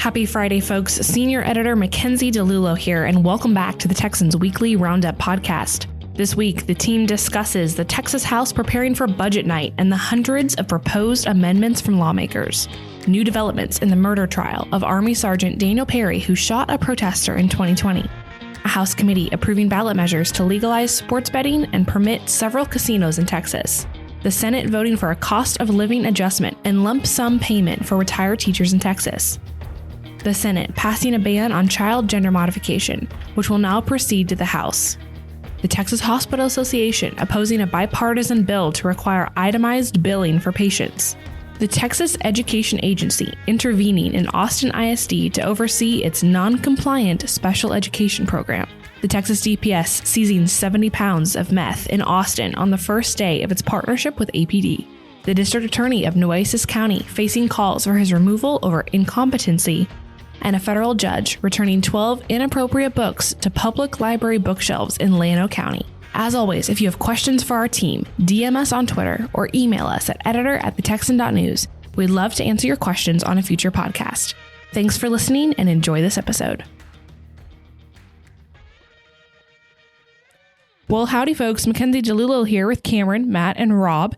Happy Friday, folks. Senior Editor Mackenzie DeLulo here, and welcome back to the Texans Weekly Roundup podcast. This week, the team discusses the Texas House preparing for budget night and the hundreds of proposed amendments from lawmakers. New developments in the murder trial of Army Sergeant Daniel Perry, who shot a protester in 2020. A House committee approving ballot measures to legalize sports betting and permit several casinos in Texas. The Senate voting for a cost of living adjustment and lump sum payment for retired teachers in Texas. The Senate passing a ban on child gender modification, which will now proceed to the House. The Texas Hospital Association opposing a bipartisan bill to require itemized billing for patients. The Texas Education Agency intervening in Austin ISD to oversee its non-compliant special education program. The Texas DPS seizing 70 pounds of meth in Austin on the first day of its partnership with APD. The District Attorney of Nueces County facing calls for his removal over incompetency, and a federal judge returning 12 inappropriate books to public library bookshelves in Llano County. As always, if you have questions for our team, DM us on Twitter or email us at editor@thetexan.news. We'd love to answer your questions on a future podcast. Thanks for listening and enjoy this episode. Well, howdy folks, Mackenzie DeLulo here with Cameron, Matt, and Rob.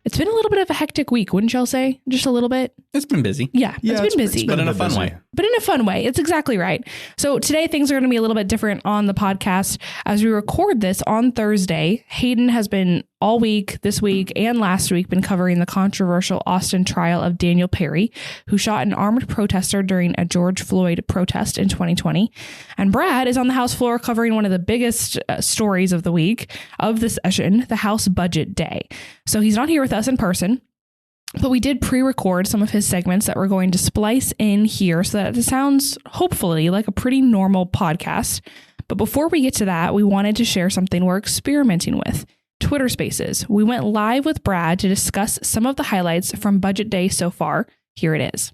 It's been a little bit of a hectic week, wouldn't y'all say? Just a little bit? It's been busy. Yeah, it's been busy. But in a fun way. But in a fun way. It's exactly right. So today things are going to be a little bit different on the podcast. As we record this on Thursday, Hayden has been all week, this week, and last week been covering the controversial Austin trial of Daniel Perry, who shot an armed protester during a George Floyd protest in 2020. And Brad is on the House floor covering one of the biggest stories of the week, of the session, the House Budget Day. So he's not here with us in person, but we did pre-record some of his segments that we're going to splice in here so that it sounds hopefully like a pretty normal podcast. But before we get to that, we wanted to share something we're experimenting with. Twitter Spaces. We went live with Brad to discuss some of the highlights from Budget Day so far. Here it is.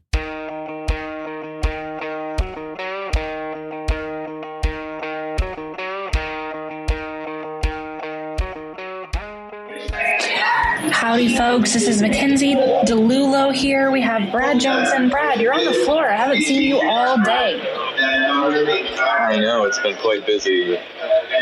Howdy, folks. This is Mackenzie DeLulo here. We have Brad Johnson. Brad, you're on the floor. I haven't seen you all day. I know, it's been quite busy.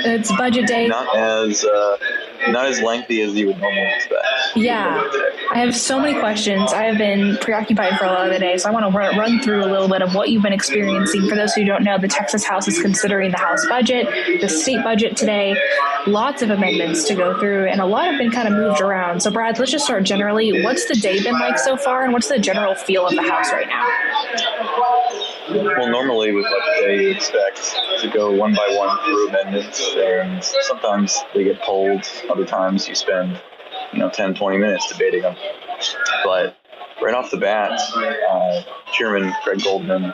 It's Budget Day. Not as lengthy as you would normally expect. Yeah, I have so many questions. I have been preoccupied for a lot of the day, so I want to run through a little bit of what you've been experiencing. For those who don't know, the Texas House is considering the House budget, the state budget today. Lots of amendments to go through, and a lot have been kind of moved around. So, Brad, let's just start generally. What's the day been like so far, and what's the general feel of the House right now? Well, normally with Budget Day, you expect to go one by one through amendments, and sometimes they get pulled. Other times you spend 10, 20 minutes debating them. But right off the bat, Chairman Craig Goldman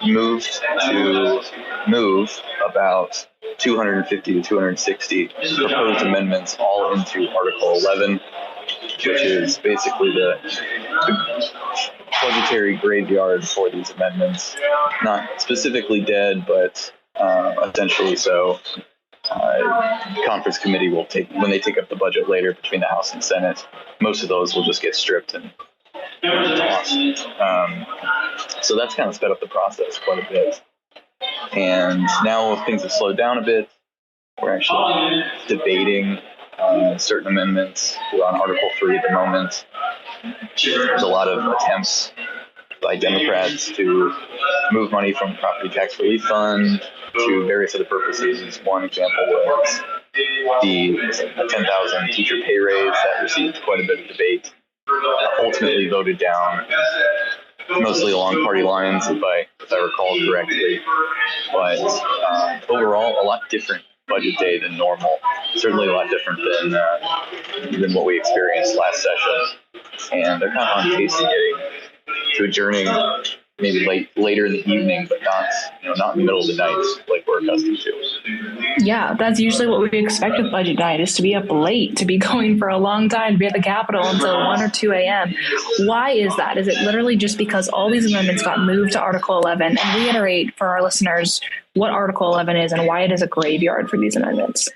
moved to move about 250 to 260 proposed amendments all into Article 11, which is basically the budgetary graveyard for these amendments. Not specifically dead, but essentially so. Conference committee will when they take up the budget later between the House and Senate, most of those will just get stripped and tossed. So that's kind of sped up the process quite a bit. And now things have slowed down a bit. We're actually debating certain amendments. We're on Article 3 at the moment. There's a lot of attempts by Democrats to move money from the Property Tax Relief Fund to various other purposes. One example was the 10,000 teacher pay raise that received quite a bit of debate, ultimately voted down, mostly along party lines, if I recall correctly. But overall, a lot different budget day than normal. Certainly a lot different than what we experienced last session. And they're kind of on pace to adjourning maybe later in the evening, but not in the middle of the night like we're accustomed to. Yeah, that's usually what we expect with budget night, is to be up late, to be going for a long time, to be at the Capitol until 1 or 2 a.m. Why is that? Is it literally just because all these amendments got moved to Article 11? And reiterate for our listeners what Article 11 is and why it is a graveyard for these amendments.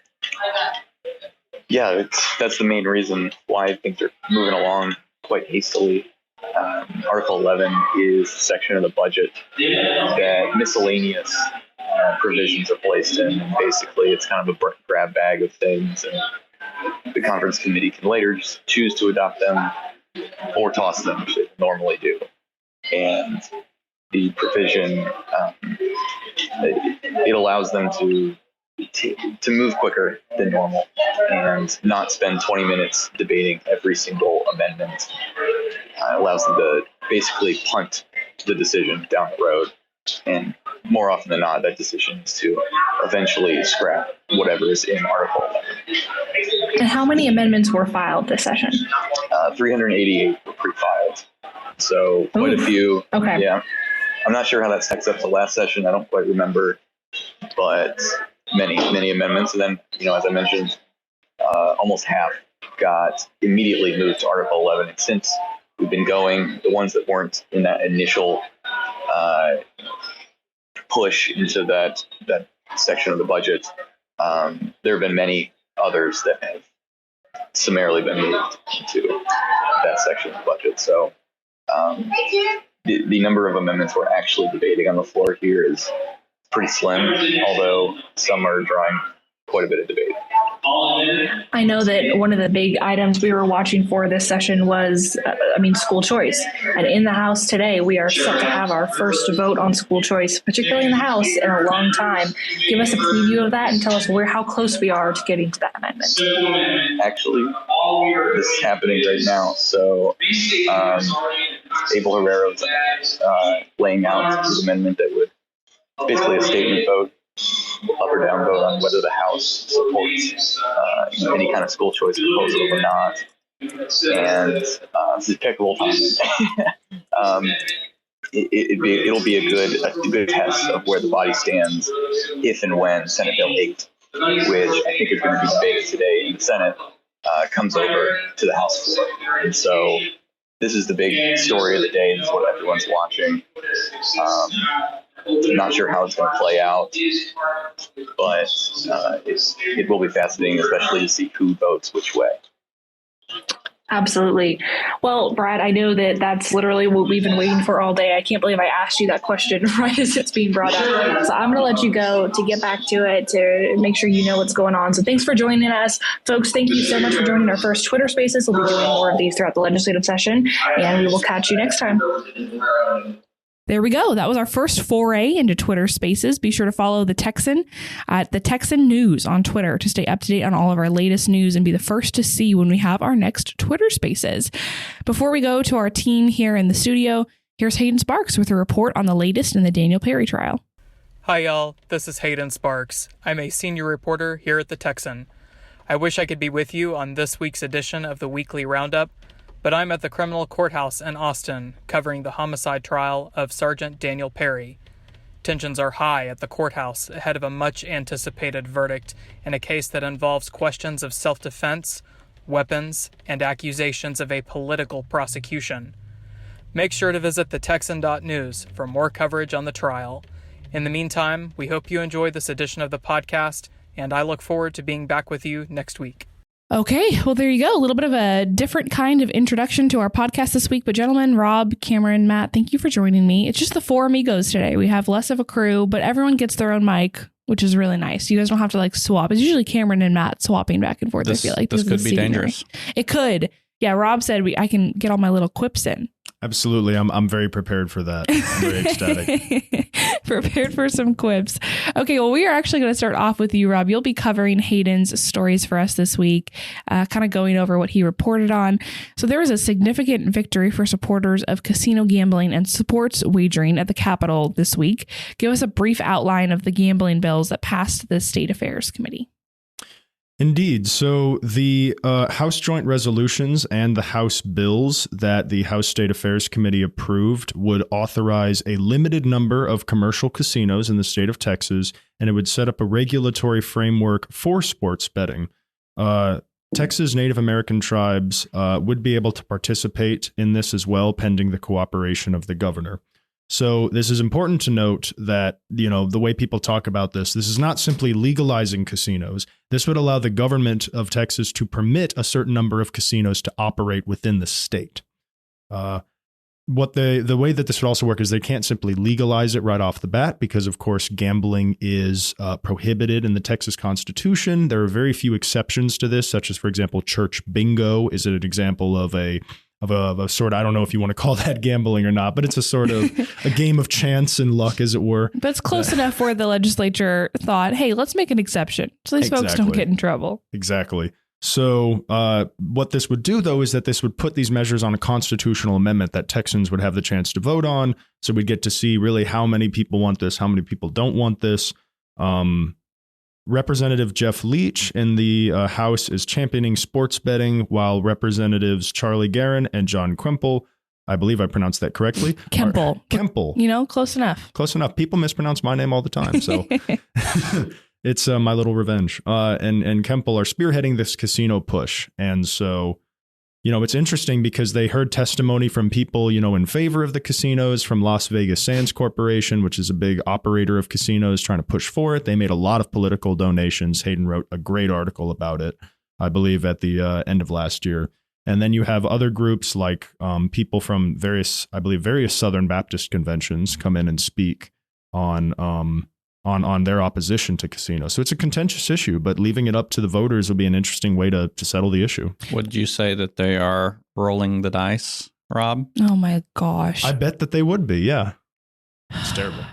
Yeah, that's the main reason why I think they're moving along quite hastily. Article 11 is the section of the budget that miscellaneous provisions are placed in. And basically, it's kind of a grab bag of things, and the conference committee can later just choose to adopt them or toss them, which they normally do. And the provision, it allows them to move quicker than normal and not spend 20 minutes debating every single amendment. Allows them to basically punt the decision down the road. And more often than not, that decision is to eventually scrap whatever is in Article 11. And how many amendments were filed this session? 388 were pre-filed. So quite a few. Okay. Yeah. I'm not sure how that stacks up to last session. I don't quite remember, but many amendments. And then, as I mentioned, almost half got immediately moved to Article 11. And since we've been going, the ones that weren't in that initial push into that section of the budget, there have been many others that have summarily been moved into that section of the budget. So the number of amendments we're actually debating on the floor here is pretty slim, although some are drawing quite a bit of debate. I know that one of the big items we were watching for this session was, school choice. And in the House today, we are set to have our first vote on school choice, particularly in the House, in a long time. Give us a preview of that and tell us how close we are to getting to that amendment. Actually, this is happening right now. So Abel Herrera's laying out his amendment that would basically a statement vote, up or down vote on whether the House supports any kind of school choice proposal or not. And this is pickable time. It'll be a good test of where the body stands if and when Senate Bill 8, which I think is going to be debated today in the Senate, comes over to the House floor. And so this is the big story of the day. This is what everyone's watching. I'm not sure how it's going to play out, but it will be fascinating, especially to see who votes which way. Absolutely. Well, Brad, I know that that's literally what we've been waiting for all day. I can't believe I asked you that question right as it's being brought up. So I'm going to let you go to get back to it, to make sure you know what's going on. So thanks for joining us. Folks, thank you so much for joining our first Twitter Spaces. We'll be doing more of these throughout the legislative session, and we will catch you next time. There we go. That was our first foray into Twitter Spaces. Be sure to follow the Texan at the Texan News on Twitter to stay up to date on all of our latest news and be the first to see when we have our next Twitter Spaces. Before we go to our team here in the studio, here's Hayden Sparks with a report on the latest in the Daniel Perry trial. Hi, y'all. This is Hayden Sparks. I'm a senior reporter here at the Texan. I wish I could be with you on this week's edition of the weekly Roundup, but I'm at the criminal courthouse in Austin covering the homicide trial of Sergeant Daniel Perry. Tensions are high at the courthouse ahead of a much-anticipated verdict in a case that involves questions of self-defense, weapons, and accusations of a political prosecution. Make sure to visit thetexan.news for more coverage on the trial. In the meantime, we hope you enjoy this edition of the podcast, and I look forward to being back with you next week. Okay, well, there you go. A little bit of a different kind of introduction to our podcast this week. But gentlemen, Rob, Cameron, Matt, thank you for joining me. It's just the four amigos today. We have less of a crew, but everyone gets their own mic, which is really nice. You guys don't have to swap. It's usually Cameron and Matt swapping back and forth. I feel like this could be dangerous. It could. Yeah, Rob said I can get all my little quips in. Absolutely. I'm very prepared for that. I'm very ecstatic. Prepared for some quips. Okay, well, we are actually going to start off with you, Rob. You'll be covering Hayden's stories for us this week, kind of going over what he reported on. So there was a significant victory for supporters of casino gambling and sports wagering at the Capitol this week. Give us a brief outline of the gambling bills that passed the State Affairs Committee. Indeed. So the House Joint Resolutions and the House bills that the House State Affairs Committee approved would authorize a limited number of commercial casinos in the state of Texas, and it would set up a regulatory framework for sports betting. Texas Native American tribes would be able to participate in this as well, pending the cooperation of the governor. So this is important to note that, the way people talk about this is not simply legalizing casinos. This would allow the government of Texas to permit a certain number of casinos to operate within the state. the way that this would also work is they can't simply legalize it right off the bat because, of course, gambling is prohibited in the Texas Constitution. There are very few exceptions to this, such as, for example, church bingo is an example of a sort of, I don't know if you want to call that gambling or not, but it's a sort of a game of chance and luck, as it were. But it's close enough where the legislature thought, hey, let's make an exception so these folks don't get in trouble. Exactly. So what this would do, though, is that this would put these measures on a constitutional amendment that Texans would have the chance to vote on. So we'd get to see really how many people want this, how many people don't want this. Representative Jeff Leach in the House is championing sports betting, while Representatives Charlie Guerin and John Kemple, I believe I pronounced that correctly. Kemple. Close enough. Close enough. People mispronounce my name all the time, so it's my little revenge. And Kemple are spearheading this casino push. And so, it's interesting because they heard testimony from people, in favor of the casinos, from Las Vegas Sands Corporation, which is a big operator of casinos, trying to push for it. They made a lot of political donations. Hayden wrote a great article about it, I believe, at the end of last year. And then you have other groups like people from various Southern Baptist conventions come in and speak on their opposition to casinos. So it's a contentious issue, but leaving it up to the voters will be an interesting way to settle the issue. Would you say that they are rolling the dice, Rob? Oh my gosh. I bet that they would be, yeah. It's terrible.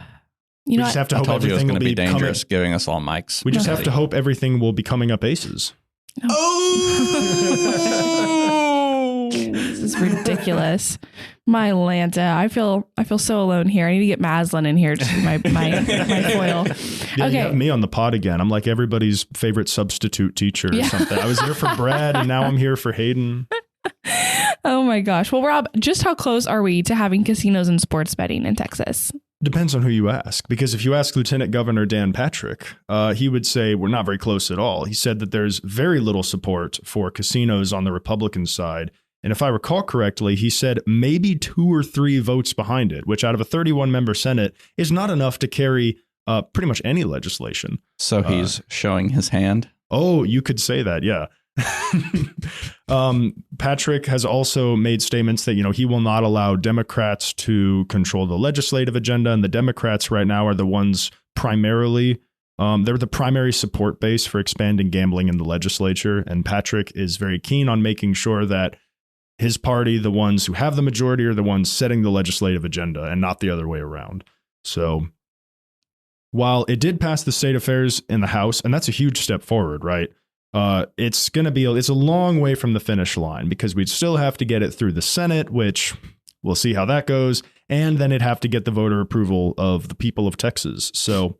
We just have to hope everything it was going will to be be dangerous giving us all mics. We just have to hope everything will be coming up aces. Oh! This is ridiculous. My Lanta. I feel so alone here. I need to get Maslin in here to be my foil. Yeah, okay. You have me on the pod again. I'm like everybody's favorite substitute teacher or something. I was here for Brad and now I'm here for Hayden. Oh my gosh. Well, Rob, just how close are we to having casinos and sports betting in Texas? Depends on who you ask, because if you ask Lieutenant Governor Dan Patrick, he would say we're not very close at all. He said that there's very little support for casinos on the Republican side. And if I recall correctly, he said maybe 2 or 3 votes behind it, which out of a 31-member Senate is not enough to carry pretty much any legislation. So he's showing his hand? Oh, you could say that, yeah. Patrick has also made statements that, he will not allow Democrats to control the legislative agenda. And the Democrats right now are the ones primarily, they're the primary support base for expanding gambling in the legislature. And Patrick is very keen on making sure that his party, the ones who have the majority, are the ones setting the legislative agenda and not the other way around. So while it did pass the state affairs in the House, and that's a huge step forward, right? It's a long way from the finish line because we'd still have to get it through the Senate, which we'll see how that goes. And then it'd have to get the voter approval of the people of Texas. So,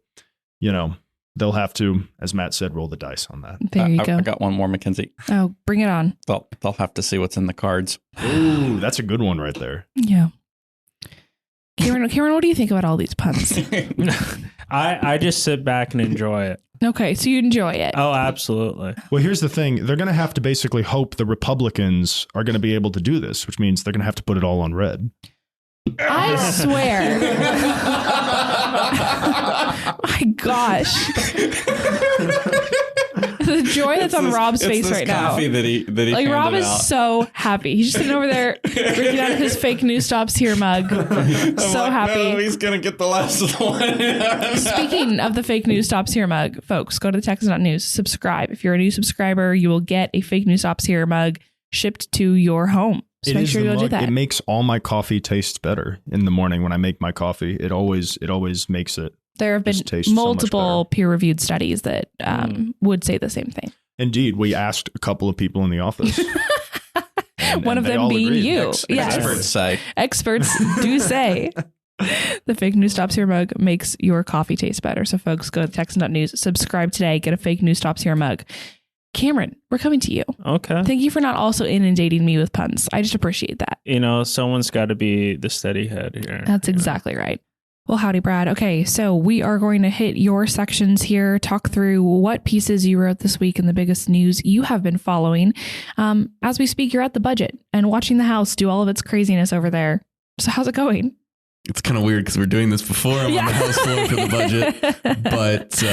they'll have to, as Matt said, roll the dice on that. There you go. I got one more, Mackenzie. Oh, bring it on. They'll have to see what's in the cards. Ooh, that's a good one right there. Yeah. Cameron, what do you think about all these puns? I just sit back and enjoy it. Okay, so you enjoy it. Oh, absolutely. Well, here's the thing. They're going to have to basically hope the Republicans are going to be able to do this, which means they're going to have to put it all on red. I swear. My gosh. The joy that's on Rob's face right now. Coffee that he like Rob is out. so happy. He's just sitting over there drinking out of his fake news stops here mug. So happy. No, he's gonna get the last one. Speaking of the fake news stops here mug, folks, go to Texan.news, subscribe. If you're a new subscriber, you will get a fake news stops here mug shipped to your home. So make sure you do that. It makes all my coffee taste better in the morning when I make my coffee. It always makes it. There have been multiple peer-reviewed studies that would say the same thing. Indeed. We asked a couple of people in the office. One of them being agreed. you. Yes. Experts do say the fake news stops here mug makes your coffee taste better. So folks, go to Texan.news, subscribe today, get a fake news stops here mug. Cameron, we're coming to you. Okay. Thank you for not also inundating me with puns. I just appreciate that. Someone's got to be the steady head here. That's exactly right. Well, howdy, Brad. Okay, so we are going to hit your sections here, talk through what pieces you wrote this week and the biggest news you have been following. As we speak, you're at the budget and watching the House do all of its craziness over there. So how's it going? It's kind of weird because we're doing this before I'm on the House floor for the budget. But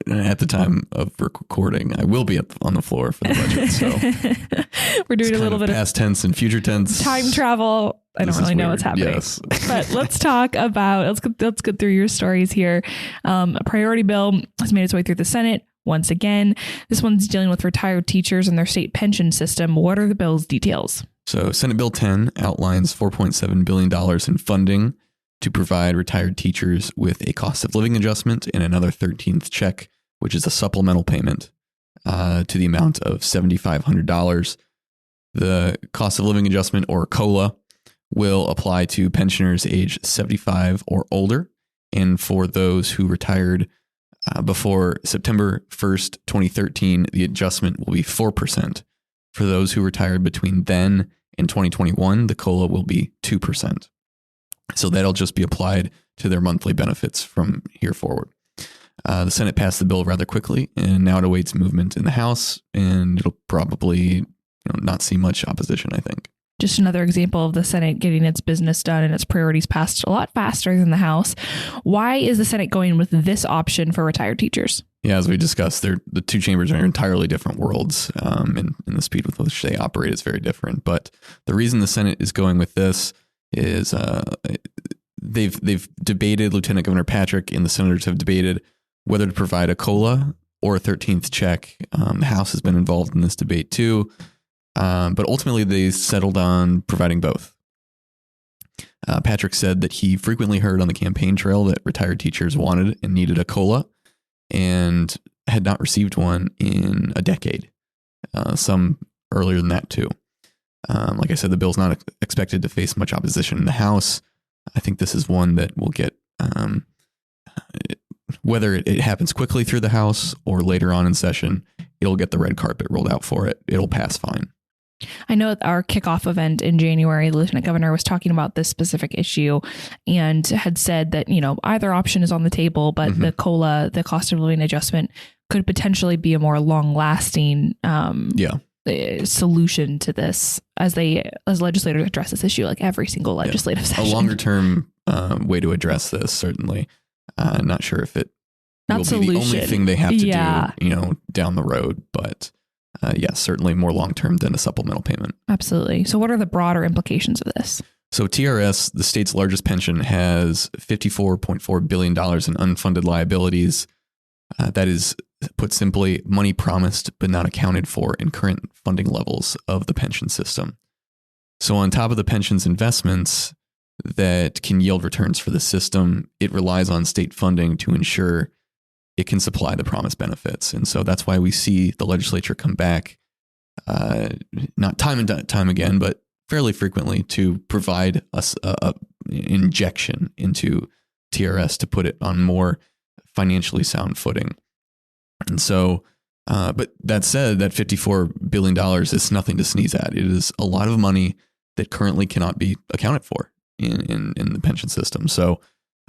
at the time of recording, I will be on the floor for the budget. So we're doing a little bit of past tense and future tense. Time travel. I don't really know what's happening. Yes. But let's talk about, let's get through your stories here. A priority bill has made its way through the Senate once again. This one's dealing with retired teachers and their state pension system. What are the bill's details? So Senate Bill 10 outlines $4.7 billion in funding to provide retired teachers with a cost of living adjustment and another 13th check, which is a supplemental payment to the amount of $7,500. The cost of living adjustment, or COLA, will apply to pensioners age 75 or older. And for those who retired before September 1st, 2013, the adjustment will be 4%. For those who retired between then and 2021, the COLA will be 2%. So that'll just be applied to their monthly benefits from here forward. The Senate passed the bill rather quickly, and now it awaits movement in the House, and it'll probably not see much opposition, I think. Just another example of the Senate getting its business done and its priorities passed a lot faster than the House. Why is the Senate going with this option for retired teachers? Yeah, as we discussed, the two chambers are entirely different worlds, and the speed with which they operate is very different. But the reason the Senate is going with this is they've debated, Lieutenant Governor Patrick and the senators have debated whether to provide a COLA or a 13th check. The House has been involved in this debate too, but ultimately they settled on providing both. Patrick said that he frequently heard on the campaign trail that retired teachers wanted and needed a COLA and had not received one in a decade, some earlier than that too. Like I said, the bill's not expected to face much opposition in the House. I think this is one that will get, whether it happens quickly through the House or later on in session, it'll get the red carpet rolled out for it. It'll pass fine. I know at our kickoff event in January, the Lieutenant Governor was talking about this specific issue and had said that, either option is on the table, but the COLA, the cost of living adjustment, could potentially be a more long lasting solution to this as legislators address this issue, like every single legislative session. A longer term way to address this, certainly. Not sure if it will be the only thing they have to do, down the road, but yes, certainly more long term than a supplemental payment. Absolutely. So what are the broader implications of this? So TRS, the state's largest pension, has $54.4 billion in unfunded liabilities. That is, put simply, money promised but not accounted for in current funding levels of the pension system. So on top of the pension's investments that can yield returns for the system, it relies on state funding to ensure it can supply the promised benefits. And so that's why we see the legislature come back, not time and time again, but fairly frequently, to provide us a injection into TRS to put it on more financially sound footing. And so, but that said, that $54 billion is nothing to sneeze at. It is a lot of money that currently cannot be accounted for in the pension system. So,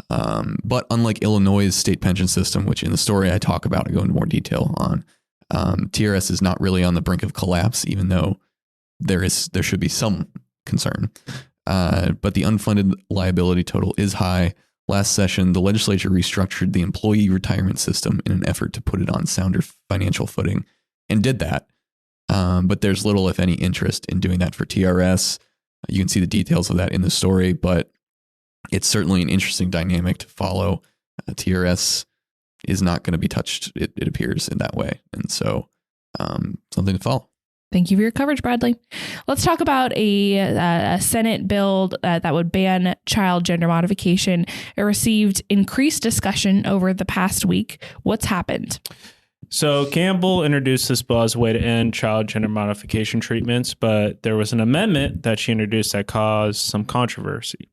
but unlike Illinois' state pension system, which in the story I talk about, I go into more detail on, TRS is not really on the brink of collapse, even though there should be some concern. But the unfunded liability total is high. Last session, the legislature restructured the employee retirement system in an effort to put it on sounder financial footing, and did that. But there's little, if any, interest in doing that for TRS. You can see the details of that in the story, but it's certainly an interesting dynamic to follow. TRS is not going to be touched, it appears, in that way. And so something to follow. Thank you for your coverage, Bradley. Let's talk about a Senate bill that would ban child gender modification. It received increased discussion over the past week. What's happened? So Campbell introduced this bill as a way to end child gender modification treatments, but there was an amendment that she introduced that caused some controversy.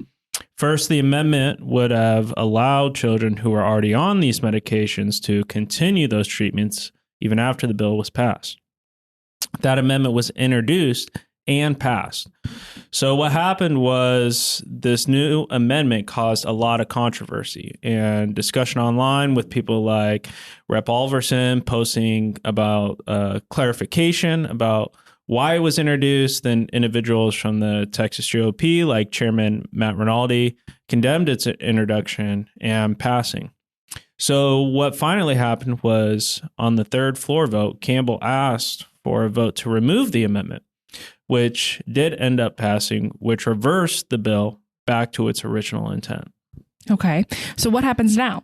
First, the amendment would have allowed children who are already on these medications to continue those treatments even after the bill was passed. That amendment was introduced and passed. So what happened was this new amendment caused a lot of controversy and discussion online, with people like Rep. Alverson posting about clarification about why it was introduced. Then individuals from the Texas GOP, like Chairman Matt Rinaldi, condemned its introduction and passing. So what finally happened was on the third floor vote, Campbell asked for a vote to remove the amendment, which did end up passing, which reversed the bill back to its original intent. Okay. So what happens now?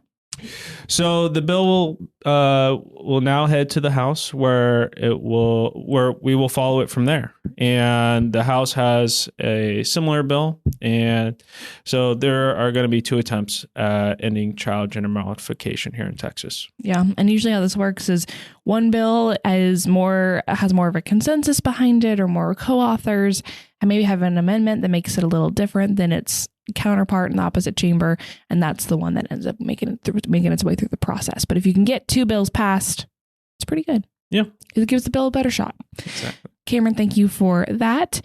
So the bill will now head to the House, where we will follow it from there. And the House has a similar bill, and so there are going to be two attempts at ending child gender modification here in Texas. Yeah, and usually how this works is one bill has more of a consensus behind it, or more co-authors, and maybe have an amendment that makes it a little different than its counterpart in the opposite chamber, and that's the one that ends up making its way through the process. But if you can get two bills passed, it's pretty good. Yeah, it gives the bill a better shot. Exactly. Cameron, thank you for that.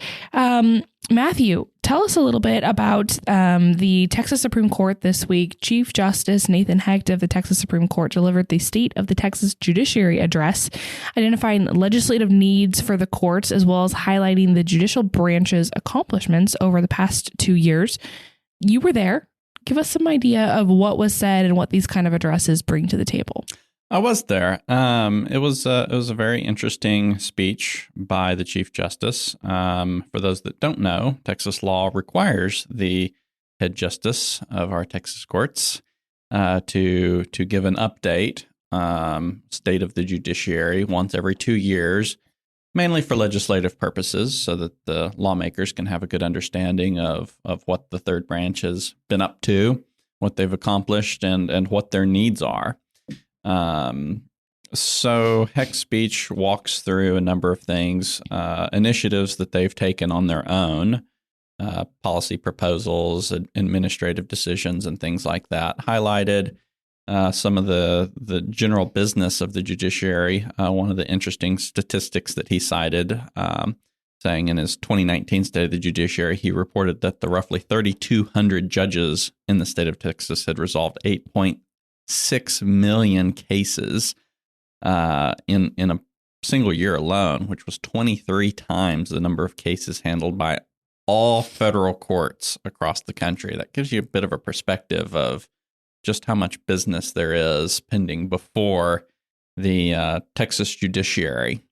Matthew, tell us a little bit about the Texas Supreme Court this week. Chief Justice Nathan Hecht of the Texas Supreme Court delivered the State of the Texas Judiciary Address, identifying legislative needs for the courts, as well as highlighting the judicial branch's accomplishments over the past 2 years. You were there. Give us some idea of what was said and what these kind of addresses bring to the table. I was there. It was a very interesting speech by the Chief Justice. For those that don't know, Texas law requires the head justice of our Texas courts to give an update, state of the judiciary, once every 2 years, mainly for legislative purposes, so that the lawmakers can have a good understanding of what the third branch has been up to, what they've accomplished, and what their needs are. So Hecht's speech walks through a number of things, initiatives that they've taken on their own, policy proposals, administrative decisions, and things like that. Highlighted some of the general business of the judiciary. One of the interesting statistics that he cited, saying in his 2019 State of the Judiciary, he reported that the roughly 3,200 judges in the state of Texas had resolved 8.6 million cases in a single year alone, which was 23 times the number of cases handled by all federal courts across the country. That gives you a bit of a perspective of just how much business there is pending before the Texas judiciary.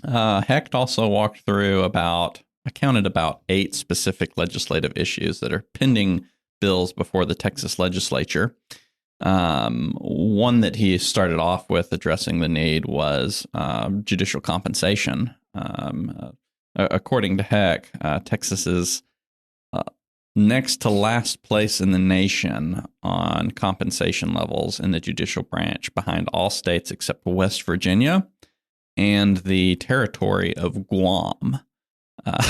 Hecht also walked through I counted about 8 specific legislative issues that are pending bills before the Texas legislature. One that he started off with addressing the need was judicial compensation. According to Hecht, Texas is next to last place in the nation on compensation levels in the judicial branch, behind all states except West Virginia and the territory of Guam.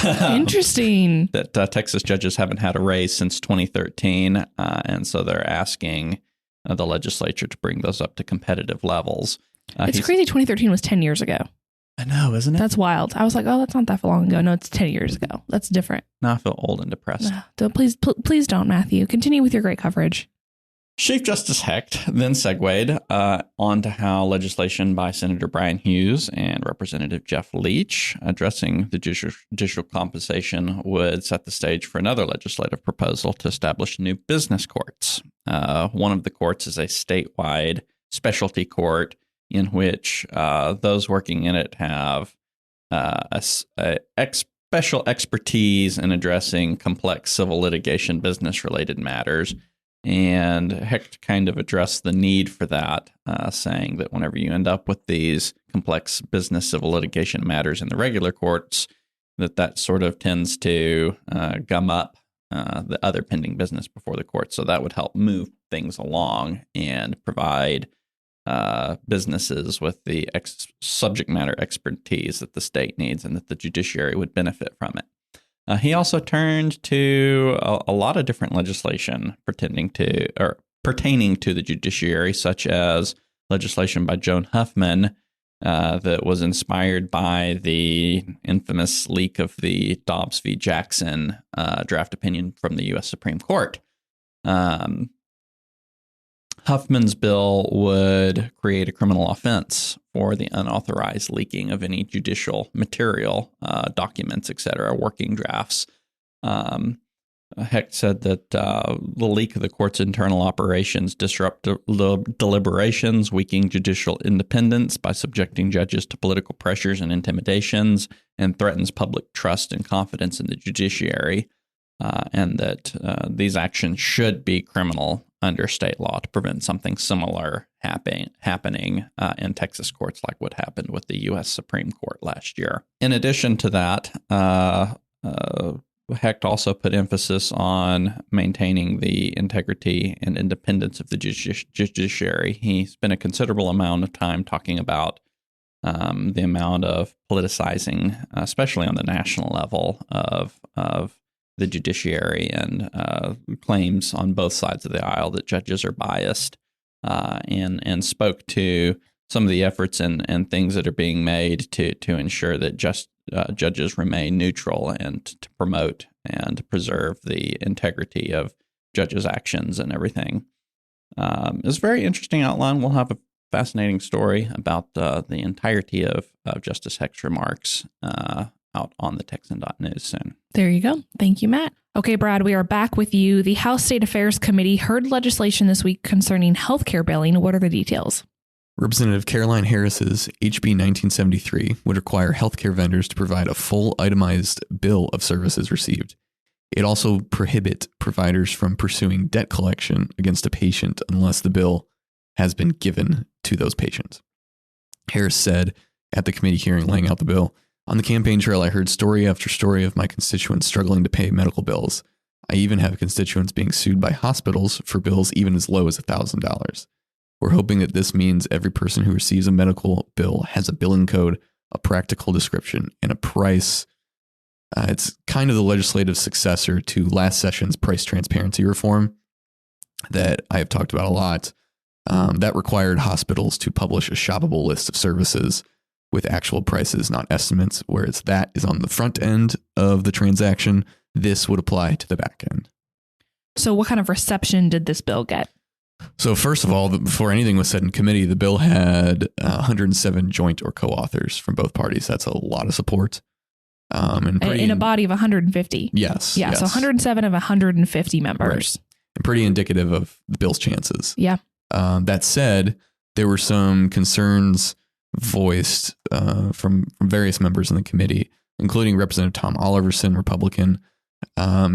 Interesting. That Texas judges haven't had a raise since 2013, and so they're asking the legislature to bring those up to competitive levels. It's crazy. 2013 was 10 years ago. I know, isn't it? That's wild. I was like, oh, that's not that long ago. No, it's 10 years ago. That's different. Now I feel old and depressed. Please don't, Matthew. Continue with your great coverage. Chief Justice Hecht then segued on to how legislation by Senator Brian Hughes and Representative Jeff Leach addressing the judicial compensation would set the stage for another legislative proposal to establish new business courts. One of the courts is a statewide specialty court in which those working in it have special expertise in addressing complex civil litigation business-related matters. And Hecht kind of addressed the need for that, saying that whenever you end up with these complex business civil litigation matters in the regular courts, that sort of tends to gum up the other pending business before the court. So that would help move things along and provide businesses with the subject matter expertise that the state needs and that the judiciary would benefit from it. He also turned to a lot of different legislation pertaining to the judiciary, such as legislation by Joan Huffman that was inspired by the infamous leak of the Dobbs v. Jackson draft opinion from the U.S. Supreme Court. Huffman's bill would create a criminal offense for the unauthorized leaking of any judicial material, documents, etc., working drafts. Hecht said that the leak of the court's internal operations disrupt deliberations, weakening judicial independence by subjecting judges to political pressures and intimidations, and threatens public trust and confidence in the judiciary, and that these actions should be criminal under state law to prevent something similar happening in Texas courts like what happened with the U.S. Supreme Court last year. In addition to that, Hecht also put emphasis on maintaining the integrity and independence of the judiciary. He spent a considerable amount of time talking about the amount of politicizing, especially on the national level, of the judiciary, and claims on both sides of the aisle that judges are biased, and spoke to some of the efforts and things that are being made to ensure that judges remain neutral and to promote and to preserve the integrity of judges' actions and everything. It's a very interesting outline. We'll have a fascinating story about the entirety of Justice Hecht's remarks out on the Texan.news soon. There you go. Thank you, Matt. Okay, Brad, we are back with you. The House State Affairs Committee heard legislation this week concerning healthcare billing. What are the details? Representative Caroline Harris's HB 1973 would require healthcare vendors to provide a full itemized bill of services received. It also prohibits providers from pursuing debt collection against a patient unless the bill has been given to those patients. Harris said at the committee hearing laying out the bill, "On the campaign trail, I heard story after story of my constituents struggling to pay medical bills. I even have constituents being sued by hospitals for bills even as low as $1,000. We're hoping that this means every person who receives a medical bill has a billing code, a practical description, and a price." It's kind of the legislative successor to last session's price transparency reform that I have talked about a lot. That required hospitals to publish a shoppable list of services with actual prices, not estimates, whereas that is on the front end of the transaction. This would apply to the back end. So what kind of reception did this bill get? So first of all, before anything was said in committee, the bill had 107 joint or co-authors from both parties. That's a lot of support. And in a body of 150. Yes. Yeah. Yes. So 107 of 150 members. Right. And pretty indicative of the bill's chances. Yeah. That said, there were some concerns voiced from various members in the committee, including Representative Tom Oliverson, Republican.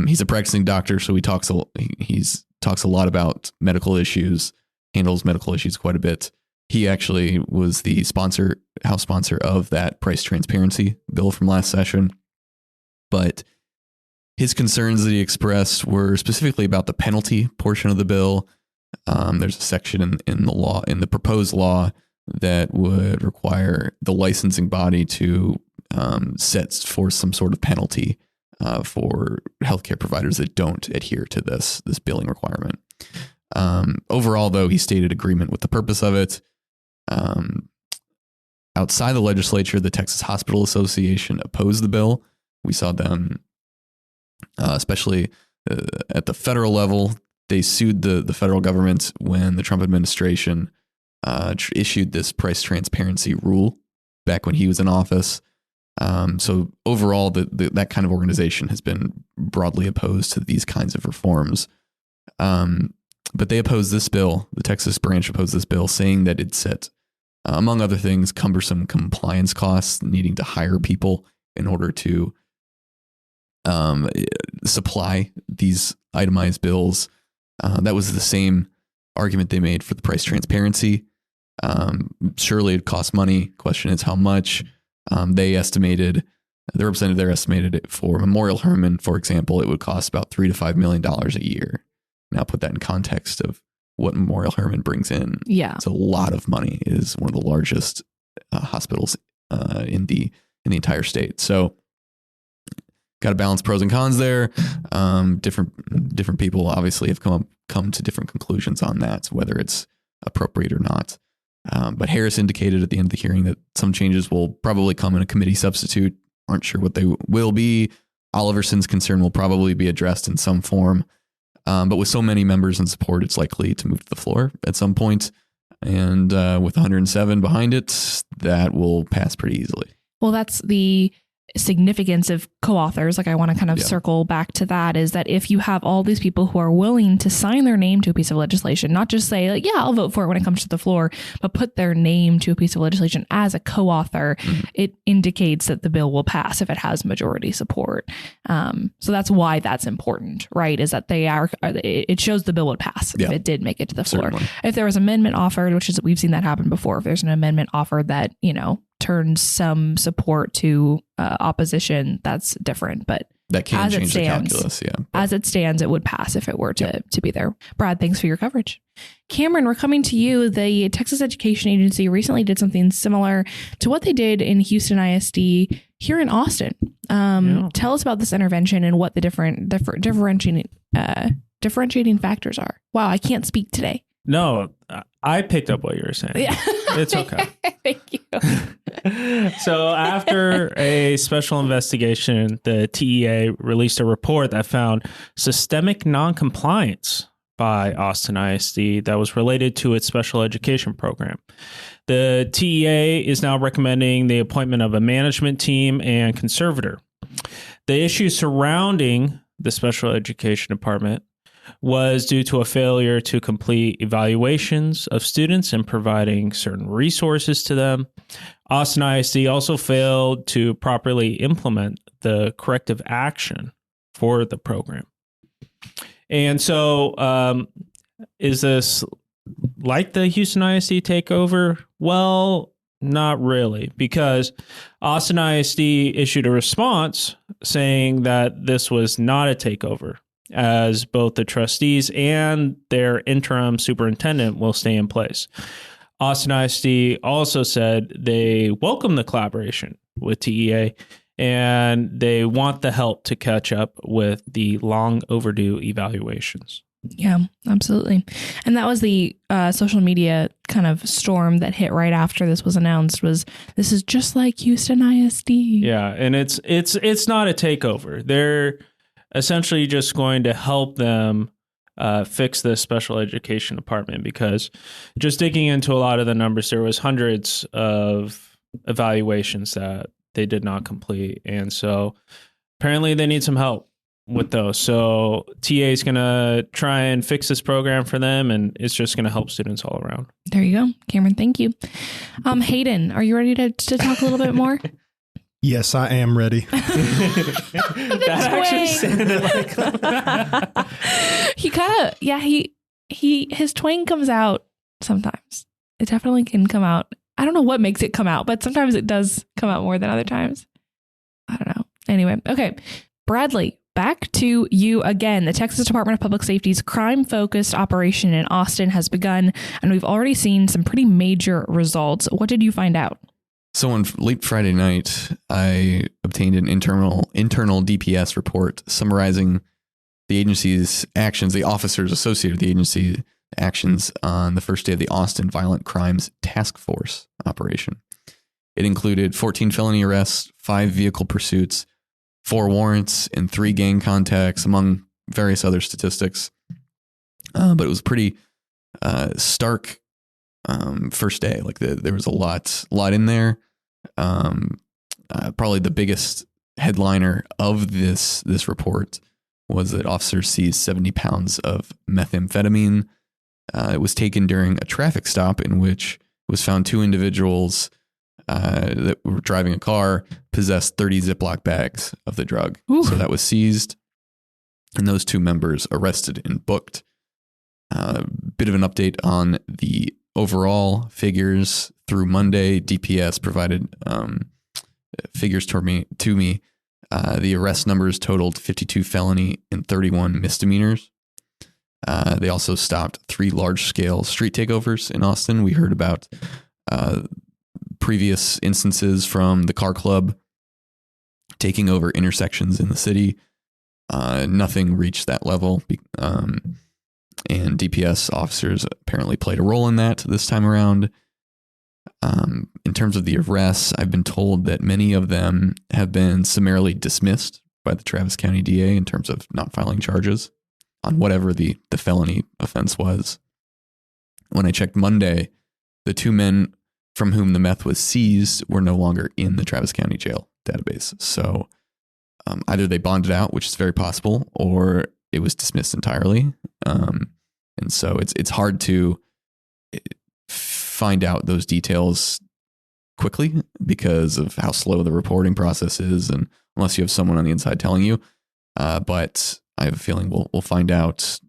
He's a practicing doctor, so he talks a lot about medical issues, handles medical issues quite a bit. He actually was the House sponsor of that price transparency bill from last session. But his concerns that he expressed were specifically about the penalty portion of the bill. There's a section in the proposed law that would require the licensing body to set forth some sort of penalty for healthcare providers that don't adhere to this billing requirement. Overall, though, he stated agreement with the purpose of it. Outside the legislature, the Texas Hospital Association opposed the bill. We saw them, especially at the federal level, they sued the federal government when the Trump administration issued this price transparency rule back when he was in office. So overall, that kind of organization has been broadly opposed to these kinds of reforms. But they opposed this bill. The Texas branch opposed this bill, saying that it set, among other things, cumbersome compliance costs, needing to hire people in order to supply these itemized bills. That was the same argument they made for the price transparency. Surely it costs money. Question is how much. The representative there estimated it for Memorial Hermann, for example, it would cost about $3 to $5 million a year. Now put that in context of what Memorial Hermann brings in. Yeah. It's a lot of money. It is one of the largest hospitals in the entire state. So got to balance pros and cons there. Different people obviously have come to different conclusions on that, whether it's appropriate or not. But Harris indicated at the end of the hearing that some changes will probably come in a committee substitute. Aren't sure what they will be. Oliverson's concern will probably be addressed in some form. But with so many members in support, it's likely to move to the floor at some point. And with 107 behind it, that will pass pretty easily. Well, that's the significance of co-authors, like I want to kind of circle back to that, is that if you have all these people who are willing to sign their name to a piece of legislation, not just say like, yeah, I'll vote for it when it comes to the floor, but put their name to a piece of legislation as a co-author, it indicates that the bill will pass if it has majority support. So that's why that's important, right? Is that it shows the bill would pass if it did make it to the floor. Certainly. If there was an amendment offered, which is, we've seen that happen before, if there's an amendment offered that, turns some support to opposition, that's different. But that can change the calculus. Yeah. As it stands, it would pass if it were to be there. Brad, thanks for your coverage. Cameron, we're coming to you. The Texas Education Agency recently did something similar to what they did in Houston ISD here in Austin. Tell us about this intervention and what the differentiating factors are. Wow, I can't speak today. No, I picked up what you were saying. Yeah. It's okay. Thank you. So after a special investigation, the TEA released a report that found systemic noncompliance by Austin ISD that was related to its special education program. The TEA is now recommending the appointment of a management team and conservator. The issues surrounding the special education department was due to a failure to complete evaluations of students and providing certain resources to them. Austin ISD also failed to properly implement the corrective action for the program. And so is this like the Houston ISD takeover? Well, not really, because Austin ISD issued a response saying that this was not a takeover, as both the trustees and their interim superintendent will stay in place. Austin ISD also said they welcome the collaboration with TEA and they want the help to catch up with the long overdue evaluations. Yeah, absolutely. And that was the social media kind of storm that hit right after this was announced, was this is just like Houston ISD. Yeah, and it's not a takeover. They're essentially just going to help them fix the special education department, because just digging into a lot of the numbers, there was hundreds of evaluations that they did not complete. And so apparently they need some help with those. So TA is going to try and fix this program for them, and it's just going to help students all around. There you go. Cameron, thank you. Hayden, are you ready to talk a little bit more? Yes, I am ready. That actually sounded like he kind of, his twang comes out sometimes. It definitely can come out. I don't know what makes it come out, but sometimes it does come out more than other times. I don't know. Anyway, okay. Bradley, back to you again. The Texas Department of Public Safety's crime-focused operation in Austin has begun, and we've already seen some pretty major results. What did you find out? So on late Friday night, I obtained an internal DPS report summarizing the agency's actions, the officers associated with the agency actions on the first day of the Austin Violent Crimes Task Force operation. It included 14 felony arrests, 5 vehicle pursuits, 4 warrants, and 3 gang contacts, among various other statistics. But it was pretty stark first day. Like there was a lot in there. Probably the biggest headliner of this report was that officers seized 70 pounds of methamphetamine. It was taken during a traffic stop in which it was found 2 individuals that were driving a car possessed 30 Ziploc bags of the drug. Ooh. So that was seized, and those 2 members arrested and booked. Bit of an update on the overall figures through Monday. DPS provided figures to me. The arrest numbers totaled 52 felony and 31 misdemeanors. They also stopped 3 large-scale street takeovers in Austin. We heard about previous instances from the car club taking over intersections in the city. Nothing reached that level. And DPS officers apparently played a role in that this time around. In terms of the arrests, I've been told that many of them have been summarily dismissed by the Travis County DA in terms of not filing charges on whatever the felony offense was. When I checked Monday, the 2 men from whom the meth was seized were no longer in the Travis County jail. database. So either they bonded out, which is very possible, or it was dismissed entirely. And so it's hard to find out those details quickly because of how slow the reporting process is, and unless you have someone on the inside telling you. But I have a feeling we'll find out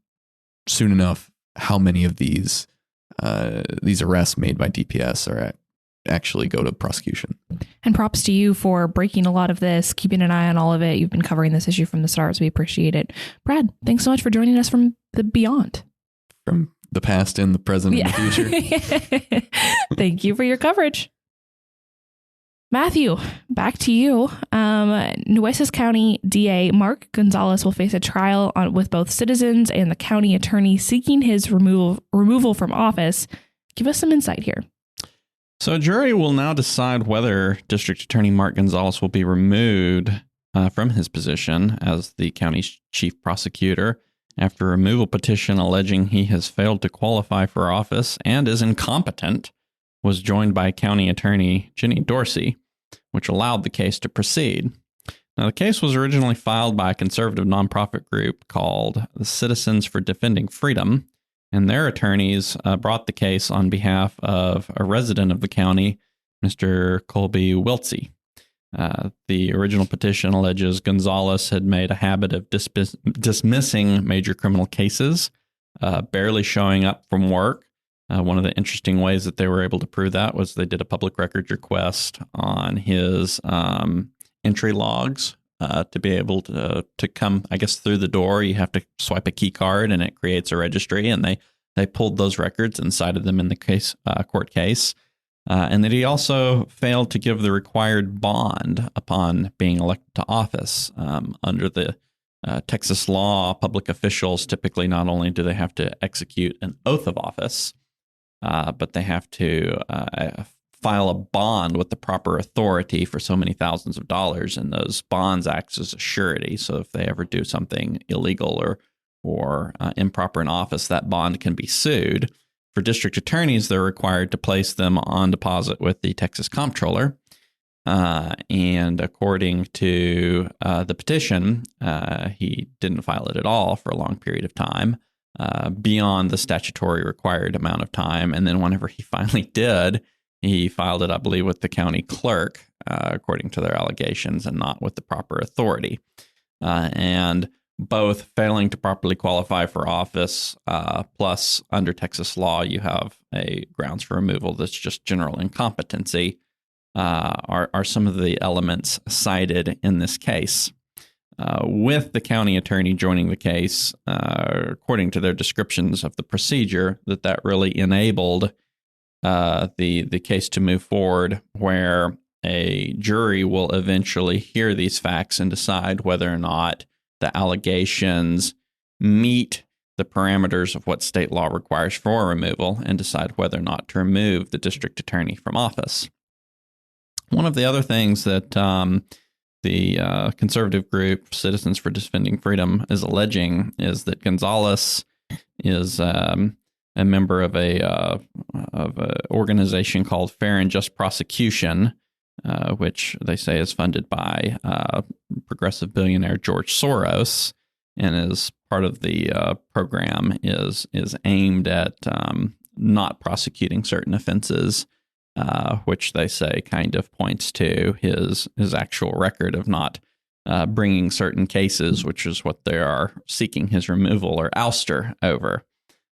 soon enough how many of these arrests made by DPS are actually go to prosecution. And props to you for breaking a lot of this, keeping an eye on all of it. You've been covering this issue from the start, so we appreciate it. Brad, thanks so much for joining us from the beyond. From the past and the present and the future. Thank you for your coverage. Matthew, back to you. Nueces County DA Mark Gonzalez will face a trial with both citizens and the county attorney seeking his removal from office. Give us some insight here. So a jury will now decide whether District Attorney Mark Gonzalez will be removed from his position as the county's chief prosecutor after a removal petition alleging he has failed to qualify for office and is incompetent was joined by County Attorney Jenny Dorsey, which allowed the case to proceed. Now, the case was originally filed by a conservative nonprofit group called the Citizens for Defending Freedom, and their attorneys brought the case on behalf of a resident of the county, Mr. Colby Wiltsey. The original petition alleges Gonzalez had made a habit of dismissing major criminal cases, barely showing up from work. One of the interesting ways that they were able to prove that was they did a public records request on his entry logs to be able to come, I guess, through the door. You have to swipe a key card and it creates a registry, and they pulled those records and cited them in the court case. And that he also failed to give the required bond upon being elected to office. Under the Texas law, public officials typically not only do they have to execute an oath of office, but they have to file a bond with the proper authority for so many thousands of dollars, and those bonds act as a surety. So if they ever do something illegal or improper in office, that bond can be sued. For district attorneys, they're required to place them on deposit with the Texas Comptroller. And according to the petition, he didn't file it at all for a long period of time, beyond the statutory required amount of time. And then whenever he finally did, he filed it, I believe, with the county clerk, according to their allegations, and not with the proper authority. And both failing to properly qualify for office, plus under Texas law, you have a grounds for removal that's just general incompetency, are some of the elements cited in this case. With the county attorney joining the case, according to their descriptions of the procedure, that really enabled the case to move forward, where a jury will eventually hear these facts and decide whether or not the allegations meet the parameters of what state law requires for removal, and decide whether or not to remove the district attorney from office. One of the other things that the conservative group Citizens for Defending Freedom is alleging is that Gonzalez is a member of a organization called Fair and Just Prosecution, which they say is funded by progressive billionaire George Soros, and as part of the program is aimed at not prosecuting certain offenses, which they say kind of points to his actual record of not bringing certain cases, which is what they are seeking his removal or ouster over.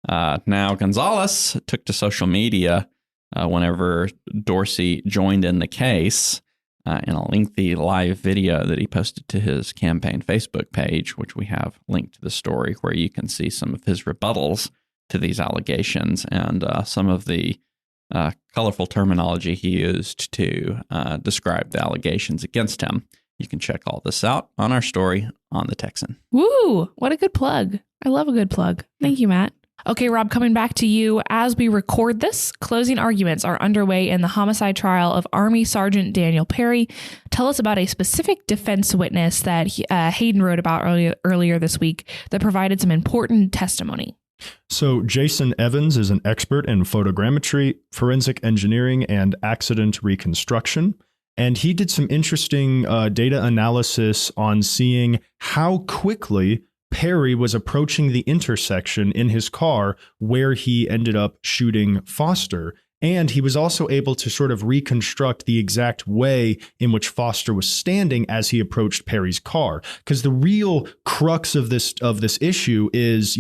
Now, Gonzalez took to social media whenever Dorsey joined in the case in a lengthy live video that he posted to his campaign Facebook page, which we have linked to the story, where you can see some of his rebuttals to these allegations and some of the colorful terminology he used to describe the allegations against him. You can check all this out on our story on the Texan. Woo! What a good plug. I love a good plug. Thank you, Matt. Okay, Rob, coming back to you. As we record this, closing arguments are underway in the homicide trial of Army Sergeant Daniel Perry. Tell us about a specific defense witness that Hayden wrote about earlier this week that provided some important testimony. So Jason Evans is an expert in photogrammetry, forensic engineering, and accident reconstruction. And he did some interesting data analysis on seeing how quickly Perry was approaching the intersection in his car where he ended up shooting Foster. And he was also able to sort of reconstruct the exact way in which Foster was standing as he approached Perry's car. Because the real crux of this issue is,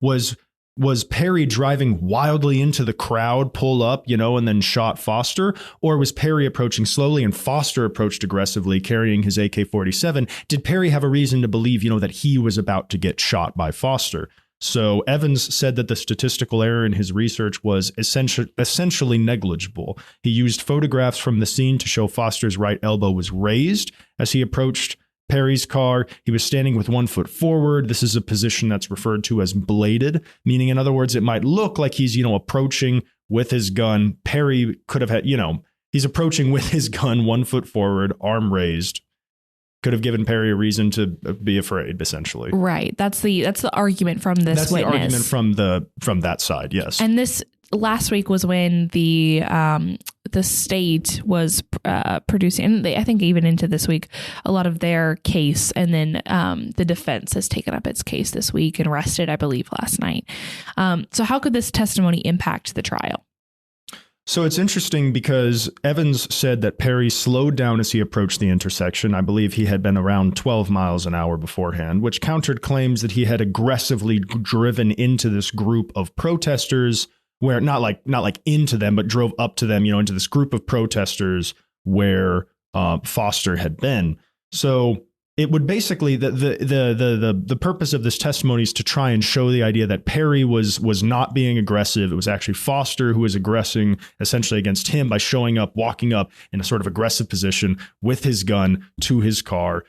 was Perry driving wildly into the crowd, pull up, and then shot Foster? Or was Perry approaching slowly and Foster approached aggressively carrying his AK-47? Did Perry have a reason to believe, that he was about to get shot by Foster? So Evans said that the statistical error in his research was essentially negligible. He used photographs from the scene to show Foster's right elbow was raised as he approached Perry's car. He was standing with 1 foot forward. This is a position that's referred to as bladed, meaning, in other words, it might look like he's, approaching with his gun. Perry could have had, he's approaching with his gun 1 foot forward, arm raised. Could have given Perry a reason to be afraid, essentially. Right. That's the argument from this That's witness. the argument from that side, yes. And this last week was when the state was producing, and I think even into this week, a lot of their case. And then the defense has taken up its case this week and rested, I believe, last night. So how could this testimony impact the trial? So it's interesting because Evans said that Perry slowed down as he approached the intersection. I believe he had been around 12 miles an hour beforehand, which countered claims that he had aggressively driven into this group of protesters, where not like into them, but drove up to them, into this group of protesters where Foster had been. So it would basically, the purpose of this testimony is to try and show the idea that Perry was not being aggressive. It was actually Foster who was aggressing essentially against him by showing up, walking up in a sort of aggressive position with his gun to his car,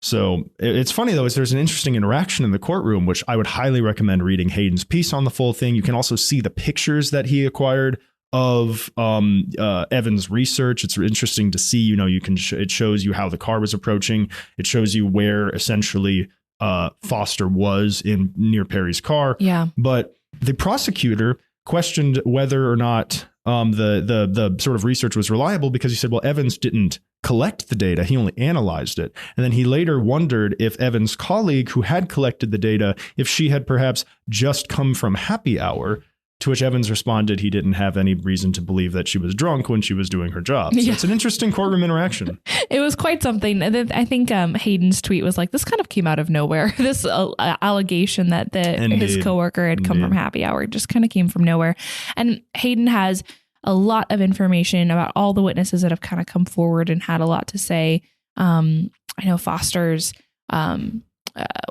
So it's funny, though, is there's an interesting interaction in the courtroom, which I would highly recommend reading Hayden's piece on the full thing. You can also see the pictures that he acquired of Evans' research. It's interesting to see, it shows you how the car was approaching. It shows you where essentially Foster was near Perry's car. Yeah. But the prosecutor questioned whether or not the sort of research was reliable, because he said, well, Evans didn't collect the data. He only analyzed it. And then he later wondered if Evans' colleague who had collected the data, if she had perhaps just come from happy hour, to which Evans responded he didn't have any reason to believe that she was drunk when she was doing her job. So It's an interesting courtroom interaction. It was quite something. I think Hayden's tweet was like, this kind of came out of nowhere. This allegation that his coworker had come from happy hour just kind of came from nowhere. And Hayden has a lot of information about all the witnesses that have kind of come forward and had a lot to say. I know Foster's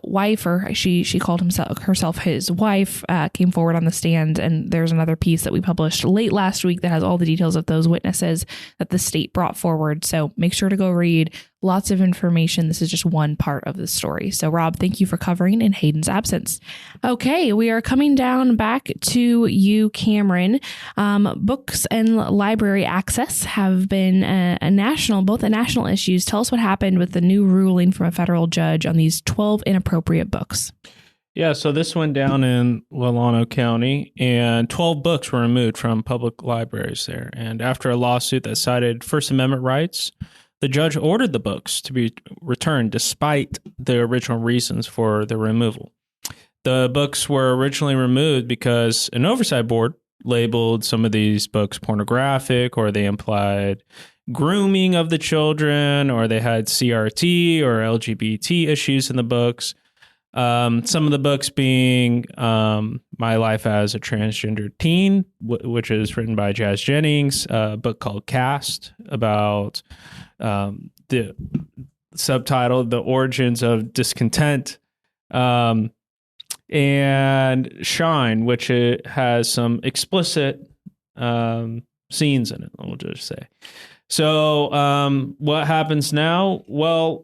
wife, or she called herself his wife, came forward on the stand. And there's another piece that we published late last week that has all the details of those witnesses that the state brought forward. So make sure to go read. Lots of information. This is just one part of the story. So Rob, thank you for covering in Hayden's absence. Okay, we are coming down back to you, Cameron. Books and library access have been both national issues. Tell us what happened with the new ruling from a federal judge on these 12 inappropriate books. Yeah, so this went down in Lalano County, and 12 books were removed from public libraries there. And after a lawsuit that cited First Amendment rights, the judge ordered the books to be returned despite the original reasons for the removal. The books were originally removed because an oversight board labeled some of these books pornographic, or they implied grooming of the children, or they had CRT or LGBT issues in the books. Some of the books being My Life as a Transgender Teen, which is written by Jazz Jennings, a book called Cast, about the subtitle, The Origins of Discontent, and Shine, which it has some explicit scenes in it, we'll just say. So what happens now? Well,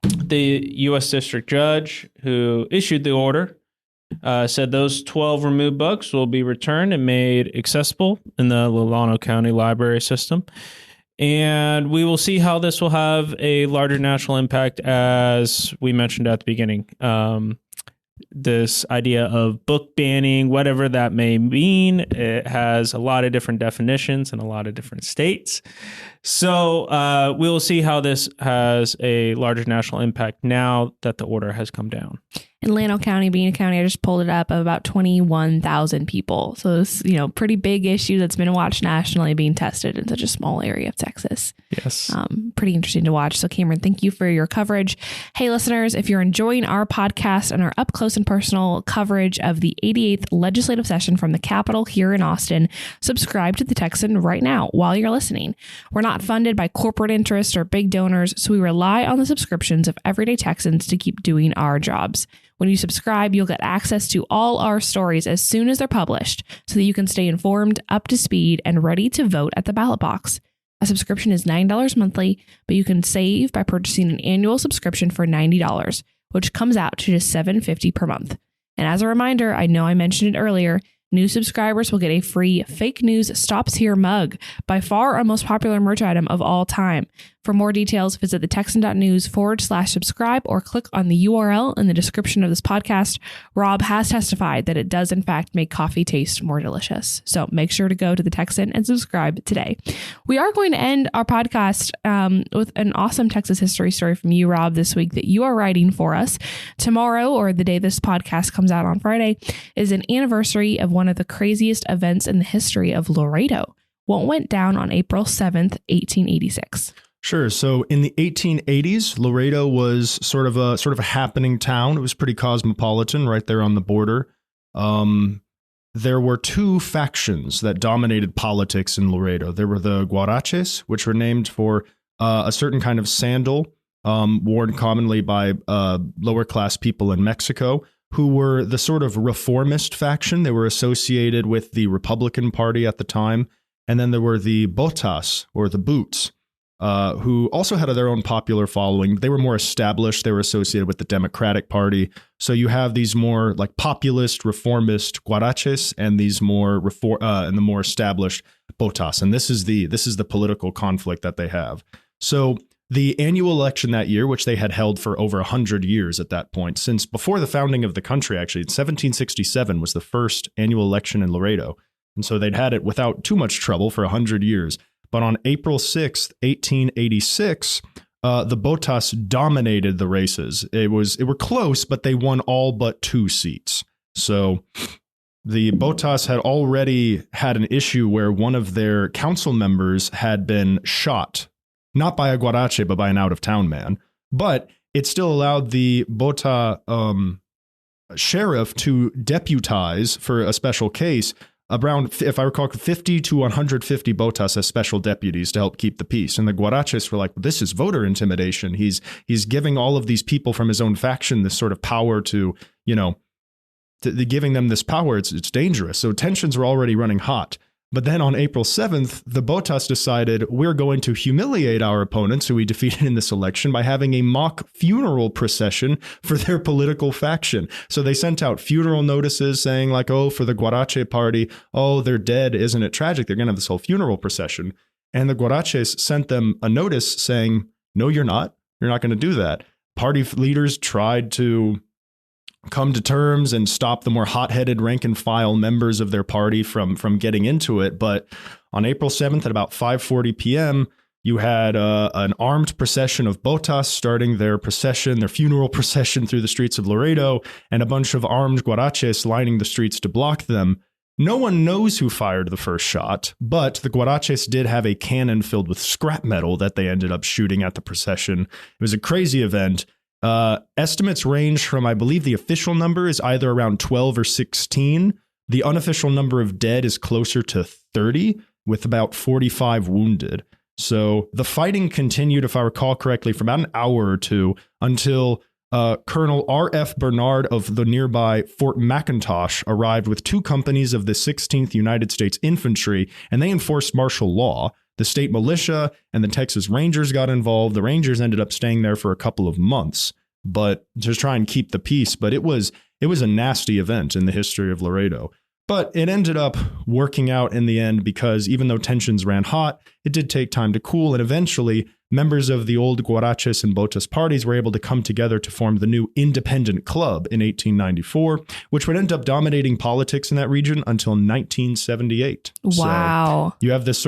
the U.S. District Judge who issued the order said those 12 removed books will be returned and made accessible in the Lalano County Library system. And we will see how this will have a larger national impact, as we mentioned at the beginning. this idea of book banning, whatever that may mean. It has a lot of different definitions in a lot of different states. So we'll see how this has a larger national impact now that the order has come down. In Llano County, being a county, I just pulled it up, of about 21,000 people. So this, pretty big issue that's been watched nationally being tested in such a small area of Texas. Yes. Pretty interesting to watch. So Cameron, thank you for your coverage. Hey, listeners, if you're enjoying our podcast and our up close and personal coverage of the 88th legislative session from the Capitol here in Austin, subscribe to the Texan right now while you're listening. We're not funded by corporate interests or big donors, so we rely on the subscriptions of everyday Texans to keep doing our jobs. When you subscribe, you'll get access to all our stories as soon as they're published so that you can stay informed, up to speed, and ready to vote at the ballot box. A subscription is $9 monthly, but you can save by purchasing an annual subscription for $90, which comes out to just $7.50 per month. And as a reminder, I know I mentioned it earlier, new subscribers will get a free Fake News Stops Here mug, by far our most popular merch item of all time. For more details, visit thetexan.news/subscribe or click on the URL in the description of this podcast. Rob has testified that it does, in fact, make coffee taste more delicious. So make sure to go to the Texan and subscribe today. We are going to end our podcast with an awesome Texas history story from you, Rob, this week that you are writing for us. Tomorrow, or the day this podcast comes out on Friday, is an anniversary of one of the craziest events in the history of Laredo. What went down on April 7th, 1886? Sure. So in the 1880s, Laredo was sort of a happening town. It was pretty cosmopolitan right there on the border. There were two factions that dominated politics in Laredo. There were the Guaraches, which were named for a certain kind of sandal worn commonly by lower class people in Mexico, who were the sort of reformist faction. They were associated with the Republican Party at the time. And then there were the Botas, or the Boots, who also had their own popular following. They were more established. They were associated with the Democratic Party. So you have these more like populist, reformist Guaraches and these more and the more established Botas. And this is the political conflict that they have. So the annual election that year, which they had held for over 100 years at that point, since before the founding of the country, actually, 1767 was the first annual election in Laredo. And so they'd had it without too much trouble for 100 years. But on April 6th, 1886, the Botas dominated the races. It were close, but they won all but 2 seats. So the Botas had already had an issue where one of their council members had been shot, not by a Guarache, but by an out-of-town man. But it still allowed the Bota sheriff to deputize for a special case around, if I recall, 50 to 150 Botas as special deputies to help keep the peace. And the Guaraches were like, this is voter intimidation. He's giving all of these people from his own faction this sort of power to giving them this power. It's dangerous. So tensions were already running hot. But then on April 7th, the Botas decided we're going to humiliate our opponents who we defeated in this election by having a mock funeral procession for their political faction. So they sent out funeral notices saying like, oh, for the Guarache party, oh, they're dead. Isn't it tragic? They're going to have this whole funeral procession. And the Guaraches sent them a notice saying, no, you're not. You're not going to do that. Party leaders tried to come to terms and stop the more hot-headed rank and file members of their party from getting into it. But on April 7th at about 5:40 p.m., you had an armed procession of Botas starting their funeral procession through the streets of Laredo, and a bunch of armed Guaraches lining the streets to block them. No one knows who fired the first shot, but the Guaraches did have a cannon filled with scrap metal that they ended up shooting at the procession. It was a crazy event. Estimates range from, I believe the official number is either around 12 or 16. The unofficial number of dead is closer to 30, with about 45 wounded. So the fighting continued, if I recall correctly, for about an hour or two until Colonel R.F. Bernard of the nearby Fort McIntosh arrived with 2 companies of the 16th United States Infantry, and they enforced martial law. The state militia and the Texas Rangers got involved. The Rangers ended up staying there for a couple of months, but to try and keep the peace. But it was a nasty event in the history of Laredo. But it ended up working out in the end because even though tensions ran hot, it did take time to cool. And eventually, members of the old Guaraches and Botas parties were able to come together to form the new Independent Club in 1894, which would end up dominating politics in that region until 1978. Wow. So you have this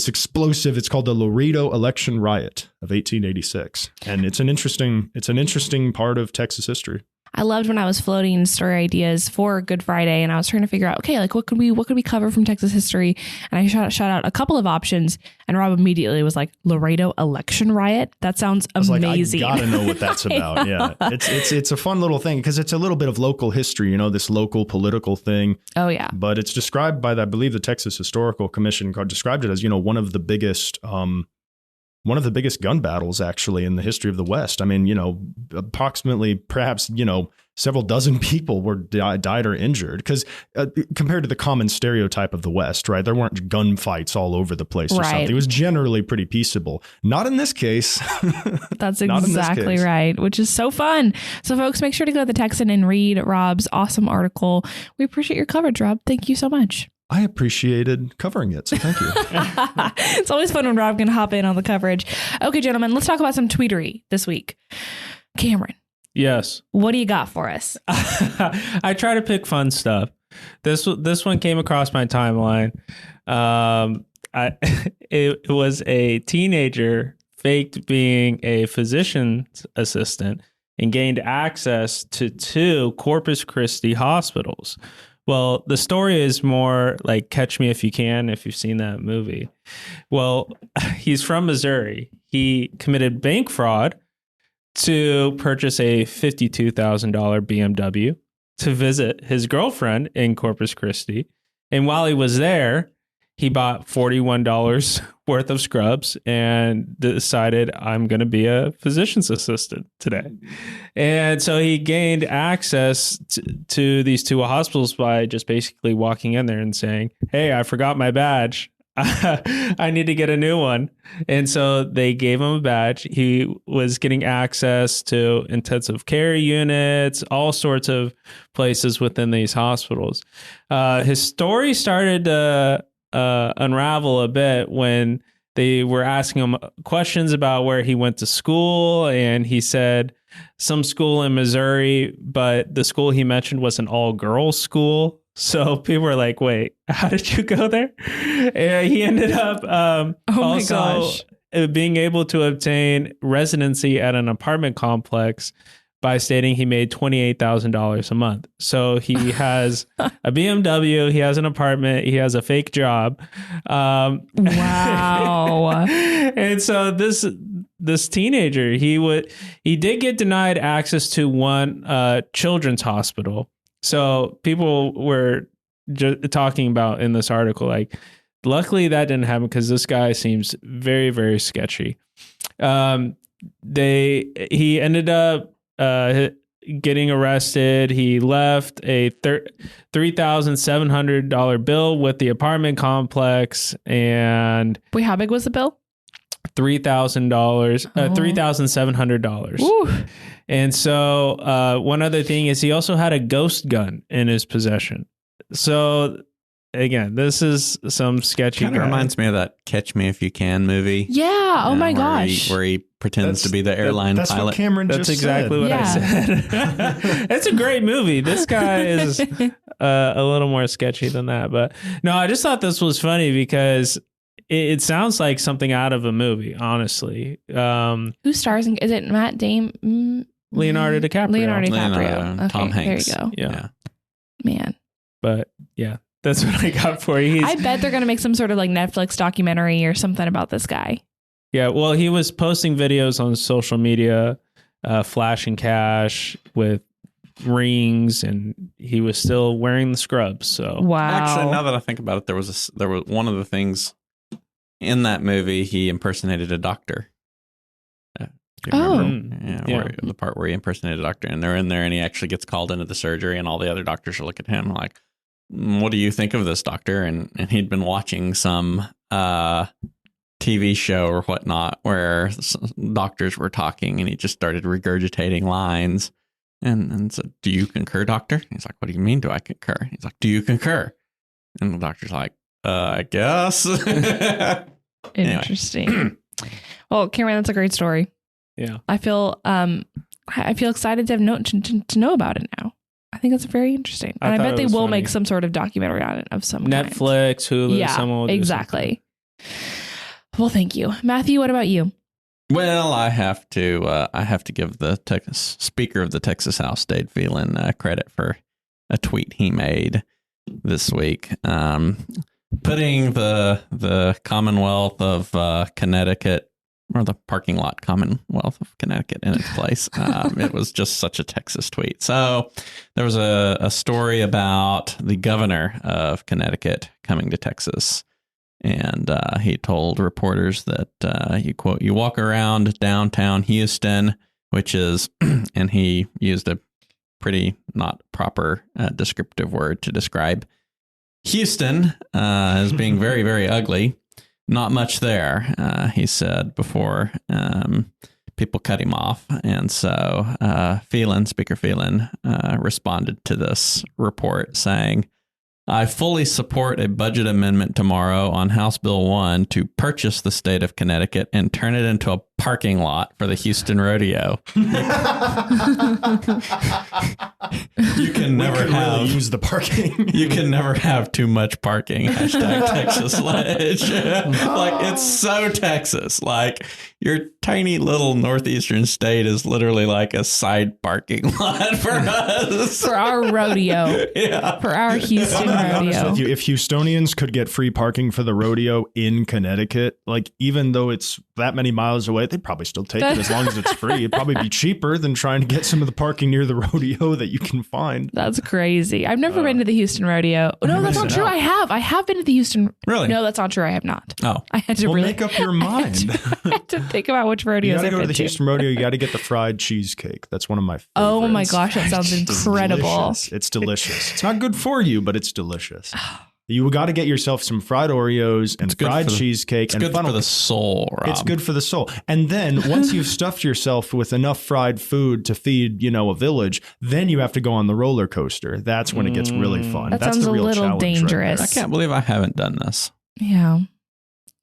explosive, it's called the Laredo Election Riot of 1886. And it's an interesting part of Texas history. I loved when I was floating story ideas for Good Friday and I was trying to figure out, okay, like what could we cover from Texas history? And I shot out a couple of options and Rob immediately was like, Laredo Election Riot? That sounds amazing. Like, I gotta know what that's about. Yeah. It's a fun little thing because it's a little bit of local history, this local political thing. Oh yeah. But it's described by, I believe, the Texas Historical Commission described it as, one of the biggest gun battles actually in the history of the West. I mean, approximately perhaps, several dozen people were died or injured because compared to the common stereotype of the West, right? There weren't gunfights all over the place or something. It was generally pretty peaceable. Not in this case. That's exactly right, which is so fun. So folks, make sure to go to the Texan and read Rob's awesome article. We appreciate your coverage, Rob. Thank you so much. I appreciated covering it, so thank you. It's always fun when Rob can hop in on the coverage. Okay, gentlemen, let's talk about some tweetery this week. Cameron. Yes. What do you got for us? I try to pick fun stuff. This one came across my timeline. It was a teenager faked being a physician's assistant and gained access to 2 Corpus Christi hospitals. Well, the story is more like Catch Me If You Can, if you've seen that movie. Well, he's from Missouri. He committed bank fraud to purchase a $52,000 BMW to visit his girlfriend in Corpus Christi. And while he was there, he bought $41 worth of scrubs and decided, I'm going to be a physician's assistant today. And so he gained access to these 2 hospitals by just basically walking in there and saying, hey, I forgot my badge. I need to get a new one. And so they gave him a badge. He was getting access to intensive care units, all sorts of places within these hospitals. His story started to unravel a bit when they were asking him questions about where he went to school, and he said some school in Missouri, but the school he mentioned was an all-girls school. So people were like, wait, how did you go there? And he ended up being able to obtain residency at an apartment complex by stating he made $28,000 a month. So he has a BMW, he has an apartment, he has a fake job. Wow. And so this teenager, he did get denied access to one children's hospital. So people were talking about in this article, like, luckily that didn't happen because this guy seems very, very sketchy. He ended up getting arrested. He left a $3,700 bill with the apartment complex. And wait, how big was the bill? $3,000, $3,700. And so one other thing is he also had a ghost gun in his possession. So again, this is some sketchy. Kind of reminds me of that Catch Me If You Can movie. Yeah. Oh my gosh. Where he pretends to be the airline that's pilot. What Cameron That's just exactly said. what I said. It's a great movie. This guy is a little more sketchy than that. But no, I just thought this was funny because it sounds like something out of a movie, honestly. Who stars in? Is it Matt Damon? Leonardo DiCaprio. Leonardo DiCaprio. Okay, Tom Hanks. There you go. Yeah. Man. But yeah, that's what I got for you. I bet they're going to make some sort of like Netflix documentary or something about this guy. Yeah. Well, he was posting videos on social media, flashing cash with rings, and he was still wearing the scrubs. So wow. Actually, now that I think about it, there was one of the things in that movie, he impersonated a doctor. Do you remember? Yeah. The part where he impersonated a doctor, and they're in there, and he actually gets called into the surgery, and all the other doctors are looking at him like, "What do you think of this, doctor?" And he'd been watching some TV show or whatnot where doctors were talking, and he just started regurgitating lines. and said, "Do you concur, doctor?" He's like, "What do you mean? Do I concur?" He's like, "Do you concur?" And the doctor's like, I guess. Interesting. Well, Cameron, that's a great story. Yeah. I feel excited to know about it now. I think that's very interesting. And I bet they will make some sort of documentary on it of some Netflix, kind. Hulu, yeah, someone will exactly. Well, thank you. Matthew, what about you? Well, I have to give the Speaker of the Texas House, Dade Phelan, credit for a tweet he made this week, putting the Commonwealth of Connecticut, or the parking lot Commonwealth of Connecticut, in its place. It was just such a Texas tweet. So there was a story about the governor of Connecticut coming to Texas. And he told reporters that, you quote, "You walk around downtown Houston," which is, and he used a pretty not proper descriptive word to describe Houston as being very, very ugly. Not much there, he said, before people cut him off. And so Speaker Phelan responded to this report saying, "I fully support a budget amendment tomorrow on House Bill 1 to purchase the state of Connecticut and turn it into a parking lot for the Houston Rodeo." You can never really use the parking. You can never have too much parking. Hashtag Texas Ledge. Like, it's so Texas. Like, your tiny little northeastern state is literally like a side parking lot for us. For our rodeo. Yeah. For our Houston rodeo. With you, if Houstonians could get free parking for the rodeo in Connecticut, like, even though it's that many miles away, they'd probably still take it as long as it's free. It'd probably be cheaper than trying to get some of the parking near the rodeo that you can find. That's crazy. I've never been to the Houston rodeo. No, that's not true. I have been to the Houston. Really? No, that's not true. I have not. Oh. I had to make up your mind. I had to think about which rodeos You got to I've go to been the Houston rodeo. You got to get the fried cheesecake. That's one of my favorites. Oh my gosh, that sounds incredible. Delicious. It's delicious. It's not good for you, but it's delicious. You got to get yourself some fried Oreos and fried cheesecake. It's good for the soul, Rob. It's good for the soul. And then once you've stuffed yourself with enough fried food to feed, a village, then you have to go on the roller coaster. That's when it gets really fun. That That's sounds the real a little challenge dangerous. right I can't believe I haven't done this. Yeah.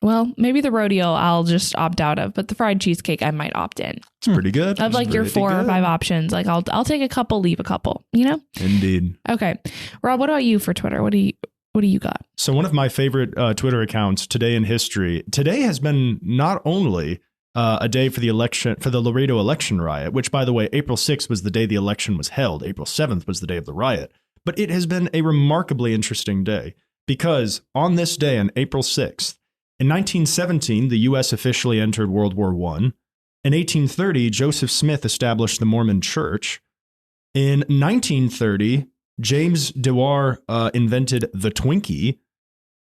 Well, maybe the rodeo I'll just opt out of, but the fried cheesecake I might opt in. It's pretty good. Of like your 4 or 5 options. Like I'll take a couple, leave a couple, Indeed. Okay. Rob, what about you for Twitter? What do you got? So one of my favorite Twitter accounts, Today in History. Today has been not only a day for the election, for the Laredo election riot, which, by the way, April 6th was the day the election was held. April 7th was the day of the riot. But it has been a remarkably interesting day because on this day, on April 6th, in 1917, the U.S. officially entered World War I. In 1830, Joseph Smith established the Mormon Church. In 1930, James Dewar invented the Twinkie.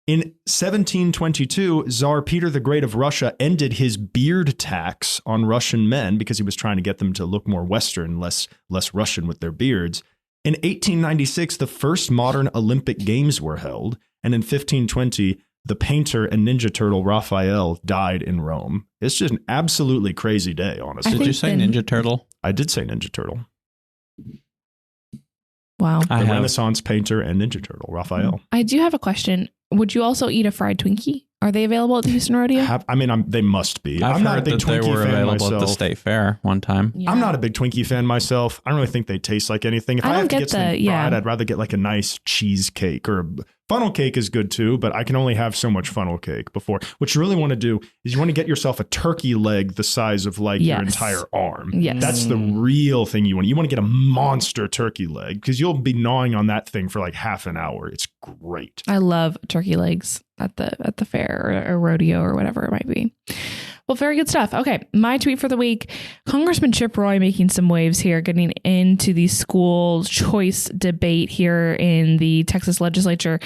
In 1722, Tsar Peter the Great of Russia ended his beard tax on Russian men because he was trying to get them to look more Western, less Russian with their beards. In 1896, the first modern Olympic Games were held. And in 1520, the painter and Ninja Turtle Raphael died in Rome. It's just an absolutely crazy day, honestly. Did you say Ninja Turtle? I did say Ninja Turtle. Wow. The Renaissance painter and Ninja Turtle, Raphael. I do have a question. Would you also eat a fried Twinkie? Are they available at the Houston Rodeo? They must be. I'm not a big Twinkie fan myself. They were available at the State Fair one time. Yeah. I'm not a big Twinkie fan myself. I don't really think they taste like anything. If I have to get something fried, I'd rather get like a nice cheesecake or funnel cake is good too, but I can only have so much funnel cake before. What you really want to do is you want to get yourself a turkey leg the size of like your entire arm. Yes. That's the real thing you want. You want to get a monster turkey leg because you'll be gnawing on that thing for like half an hour. It's great. I love turkey legs at the fair or rodeo or whatever it might be. Well, very good stuff. Okay, my tweet for the week, Congressman Chip Roy making some waves here, getting into the school choice debate here in the Texas legislature.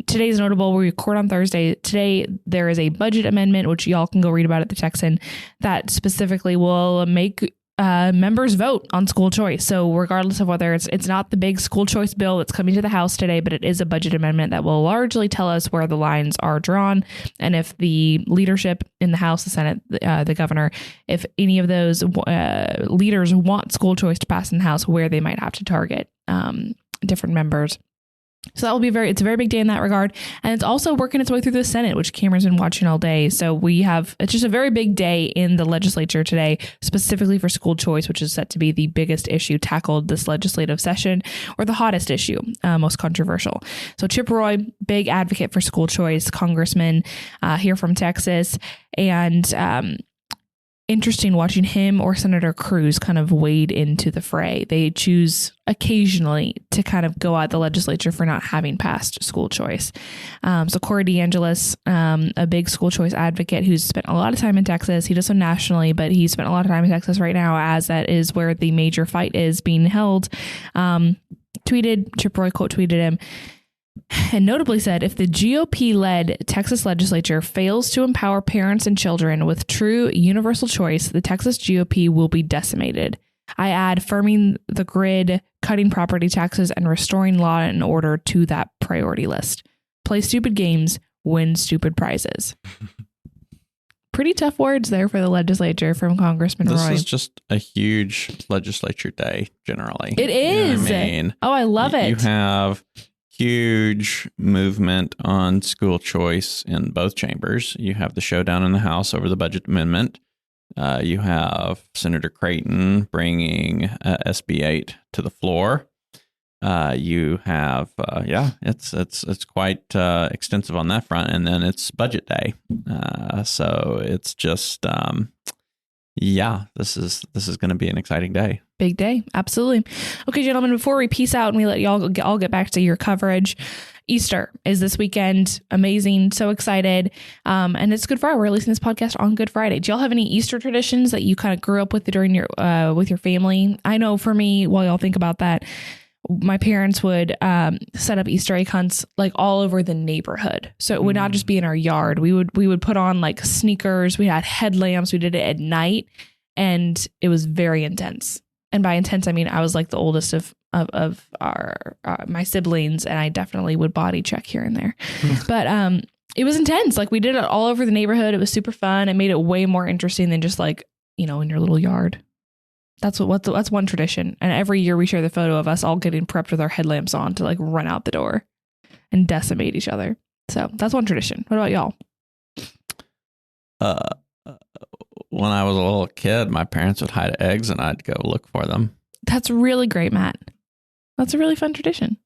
Today's notable. We record on Thursday. Today, there is a budget amendment, which y'all can go read about at the Texan, that specifically will make members vote on school choice. So regardless of whether it's not the big school choice bill that's coming to the House today, but it is a budget amendment that will largely tell us where the lines are drawn. And if the leadership in the House, the Senate, the governor, if any of those leaders want school choice to pass in the House, where they might have to target different members. So that will be it's a very big day in that regard. And it's also working its way through the Senate, which Cameron's been watching all day. So it's just a very big day in the legislature today, specifically for school choice, which is set to be the biggest issue tackled this legislative session, or the hottest issue, most controversial. So Chip Roy, big advocate for school choice, congressman here from Texas. And interesting watching him or Senator Cruz kind of wade into the fray. They choose occasionally to kind of go at the legislature for not having passed school choice. So Corey DeAngelis, a big school choice advocate who's spent a lot of time in Texas. He does so nationally, but he's spent a lot of time in Texas right now, as that is where the major fight is being held. Chip Roy quote tweeted him, and notably said, if the GOP-led Texas legislature fails to empower parents and children with true universal choice, the Texas GOP will be decimated. I add firming the grid, cutting property taxes, and restoring law and order to that priority list. Play stupid games, win stupid prizes. Pretty tough words there for the legislature from Congressman Roy. This is just a huge legislature day, generally. It is. You know what I mean? Oh, I love it. You have huge movement on school choice in both chambers. You have the showdown in the House over the budget amendment. You have Senator Creighton bringing SB 8 to the floor. You have, it's quite extensive on that front. And then it's budget day. So it's just, this is going to be an exciting day. Big day. Absolutely. Okay, gentlemen, before we peace out and we let y'all all get back to your coverage, Easter is this weekend. Amazing. So excited. And it's Good Friday. We're releasing this podcast on Good Friday. Do y'all have any Easter traditions that you kind of grew up with during your, with your family? I know for me, while y'all think about that, my parents would set up Easter egg hunts like all over the neighborhood. So it would not just be in our yard. We would put on like sneakers. We had headlamps. We did it at night, and it was very intense. And by intense, I mean I was like the oldest of our my siblings, and I definitely would body check here and there. But it was intense. Like we did it all over the neighborhood. It was super fun. It made it way more interesting than just like, in your little yard. That's one tradition. And every year we share the photo of us all getting prepped with our headlamps on to like run out the door and decimate each other. So that's one tradition. What about y'all? When I was a little kid, my parents would hide eggs and I'd go look for them. That's really great, Matt. That's a really fun tradition.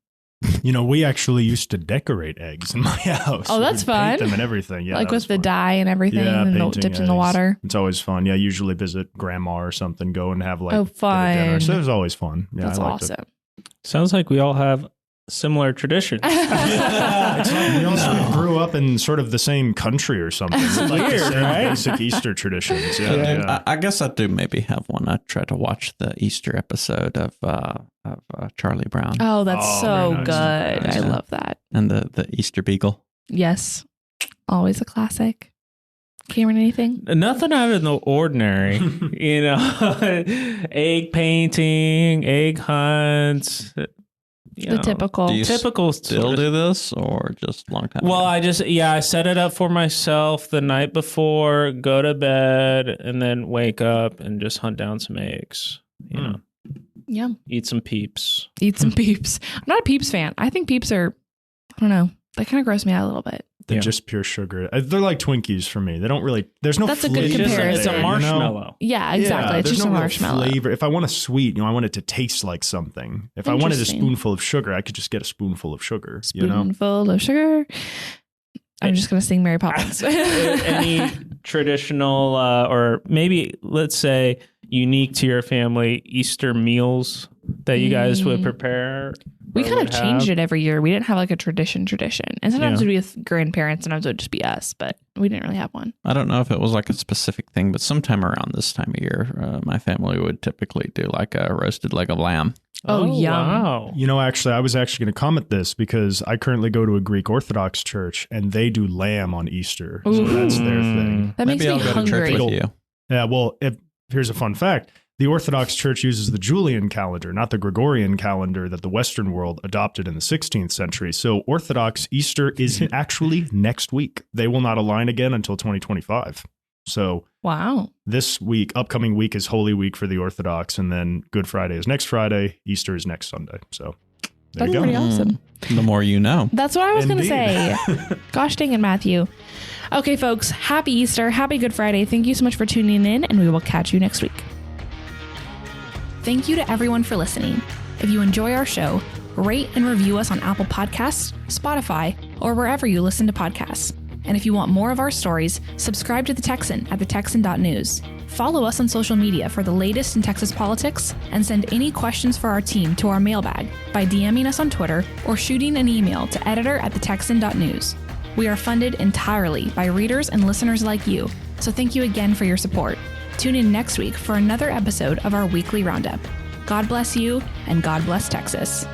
We actually used to decorate eggs in my house. Oh, that's fun. Paint them and everything. Yeah, like with the dye and everything, and dipped in the water. It's always fun. Yeah, usually visit grandma or something, go and have like fun dinner. So it was always fun. Yeah, that's awesome. Sounds like we all have similar traditions. It's like we all sort of grew up in sort of the same country or something. Like weird, the same right? basic Easter traditions. I guess I do maybe have one. I try to watch the Easter episode of Charlie Brown. Oh, that's so nice. good. Nice. I love that. And the Easter Beagle. Yes. Always a classic. Cameron, anything? Nothing out of the ordinary. Egg painting, egg hunts. Typical. Do you typical still do this, or just a long time Well, ago? I set it up for myself the night before, go to bed, and then wake up and just hunt down some eggs. Yeah. Eat some peeps. Eat some peeps. I'm not a peeps fan. I think peeps are, I don't know, they kind of gross me out a little bit. They're just pure sugar. They're like Twinkies for me. They don't really, there's no That's a flavor. good comparison. It's a marshmallow. Yeah, exactly. Yeah, it's there's just no a real marshmallow. flavor. If I want a sweet, I want it to taste like something. If I wanted a Interesting. spoonful of sugar, I could just get a spoonful of sugar. Spoonful of sugar. I'm just going to sing Mary Poppins. Any traditional or maybe, let's say, unique to your family Easter meals that you guys would prepare? We kind of changed it every year. We didn't have like a tradition. And sometimes it would be with grandparents, sometimes it would just be us, but we didn't really have one. I don't know if it was like a specific thing, but sometime around this time of year, my family would typically do like a roasted leg of lamb. Oh, yum. Wow. Actually, I was actually going to comment this because I currently go to a Greek Orthodox church and they do lamb on Easter. So that's their thing. That makes Maybe me I'll go to church hungry. with you. Yeah, well, here's a fun fact. The Orthodox Church uses the Julian calendar, not the Gregorian calendar that the Western world adopted in the 16th century. So Orthodox Easter is actually next week. They will not align again until 2025. So Wow. this week, upcoming week, is Holy Week for the Orthodox, and then Good Friday is next Friday. Easter is next Sunday. So there That's you go. pretty awesome. The more you know. That's what I was going to Indeed. say. Gosh dang it, Matthew. Okay, folks. Happy Easter. Happy Good Friday. Thank you so much for tuning in, and we will catch you next week. Thank you to everyone for listening. If you enjoy our show, rate and review us on Apple Podcasts, Spotify, or wherever you listen to podcasts. And if you want more of our stories, subscribe to The Texan at thetexan.news. Follow us on social media for the latest in Texas politics, and send any questions for our team to our mailbag by DMing us on Twitter or shooting an email to editor@thetexan.news. We are funded entirely by readers and listeners like you, so thank you again for your support. Tune in next week for another episode of our weekly roundup. God bless you, and God bless Texas.